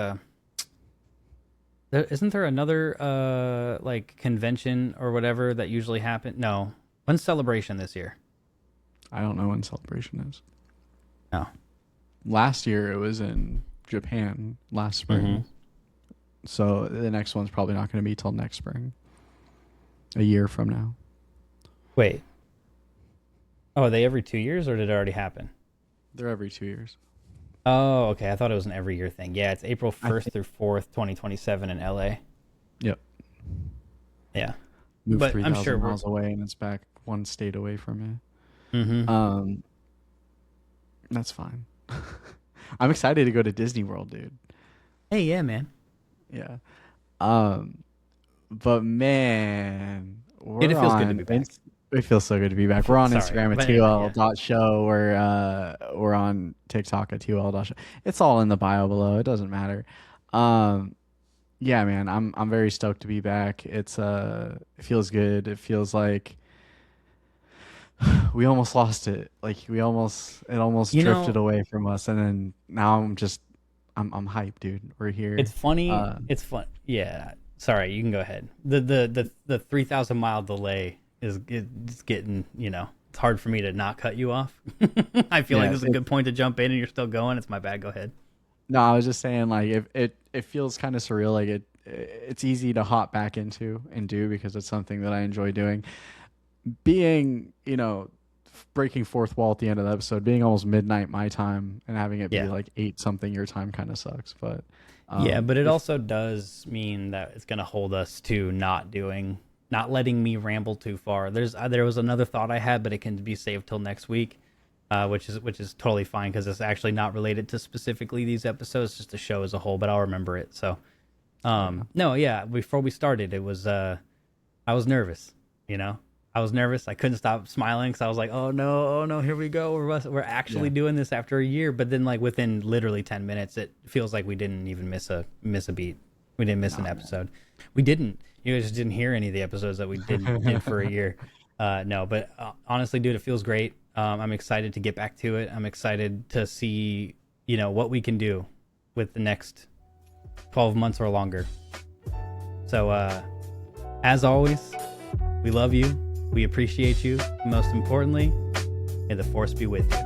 isn't there another like convention or whatever that usually happen? No. When's Celebration this year? I don't know when Celebration is. No. Last year it was in Japan last spring. Mm-hmm. So the next one's probably not going to be till next spring. A year from now. Wait. Oh, are they every 2 years, or did it already happen? They're every 2 years. Oh, okay. I thought it was an every year thing. Yeah, it's April 1st through 4th, 2027 in LA. Yep. Yeah. Move 3,000 miles away, and it's back one state away from me. Mm-hmm. That's fine. I'm excited to go to Disney World, dude. Hey, yeah, man. Yeah. But man, it feels good to be back. It feels so good to be back. We're on Instagram at 2l.show. We're on TikTok at 2l.show. It's all in the bio below. It doesn't matter. Yeah, man, I'm very stoked to be back. It feels good. It feels like we almost lost it. Like it almost drifted away from us, and then now I'm hyped, dude. We're here. It's funny. It's fun. Yeah. Sorry, you can go ahead. The 3,000 mile delay is getting, it's hard for me to not cut you off. I feel like this is a good point to jump in, and you're still going. It's my bad. Go ahead. No, I was just saying, like, it feels kind of surreal. Like it's easy to hop back into and do because it's something that I enjoy doing. Being, breaking fourth wall at the end of the episode, being almost midnight my time and having it be like 8 something your time kind of sucks. But but it also does mean that it's going to hold us to not letting me ramble too far. There was another thought I had, but it can be saved till next week, which is totally fine because it's actually not related to specifically these episodes, just the show as a whole. But I'll remember it. So, before we started, it was I was nervous. I was nervous. I couldn't stop smiling because I was like, oh no, here we go. We're actually doing this after a year. But then, like, within literally 10 minutes, it feels like we didn't even miss a beat. We didn't miss an episode. We didn't. You guys just didn't hear any of the episodes that we did for a year. But honestly, dude, it feels great. I'm excited to get back to it. I'm excited to see, what we can do with the next 12 months or longer. So, as always, we love you. We appreciate you. Most importantly, may the Force be with you.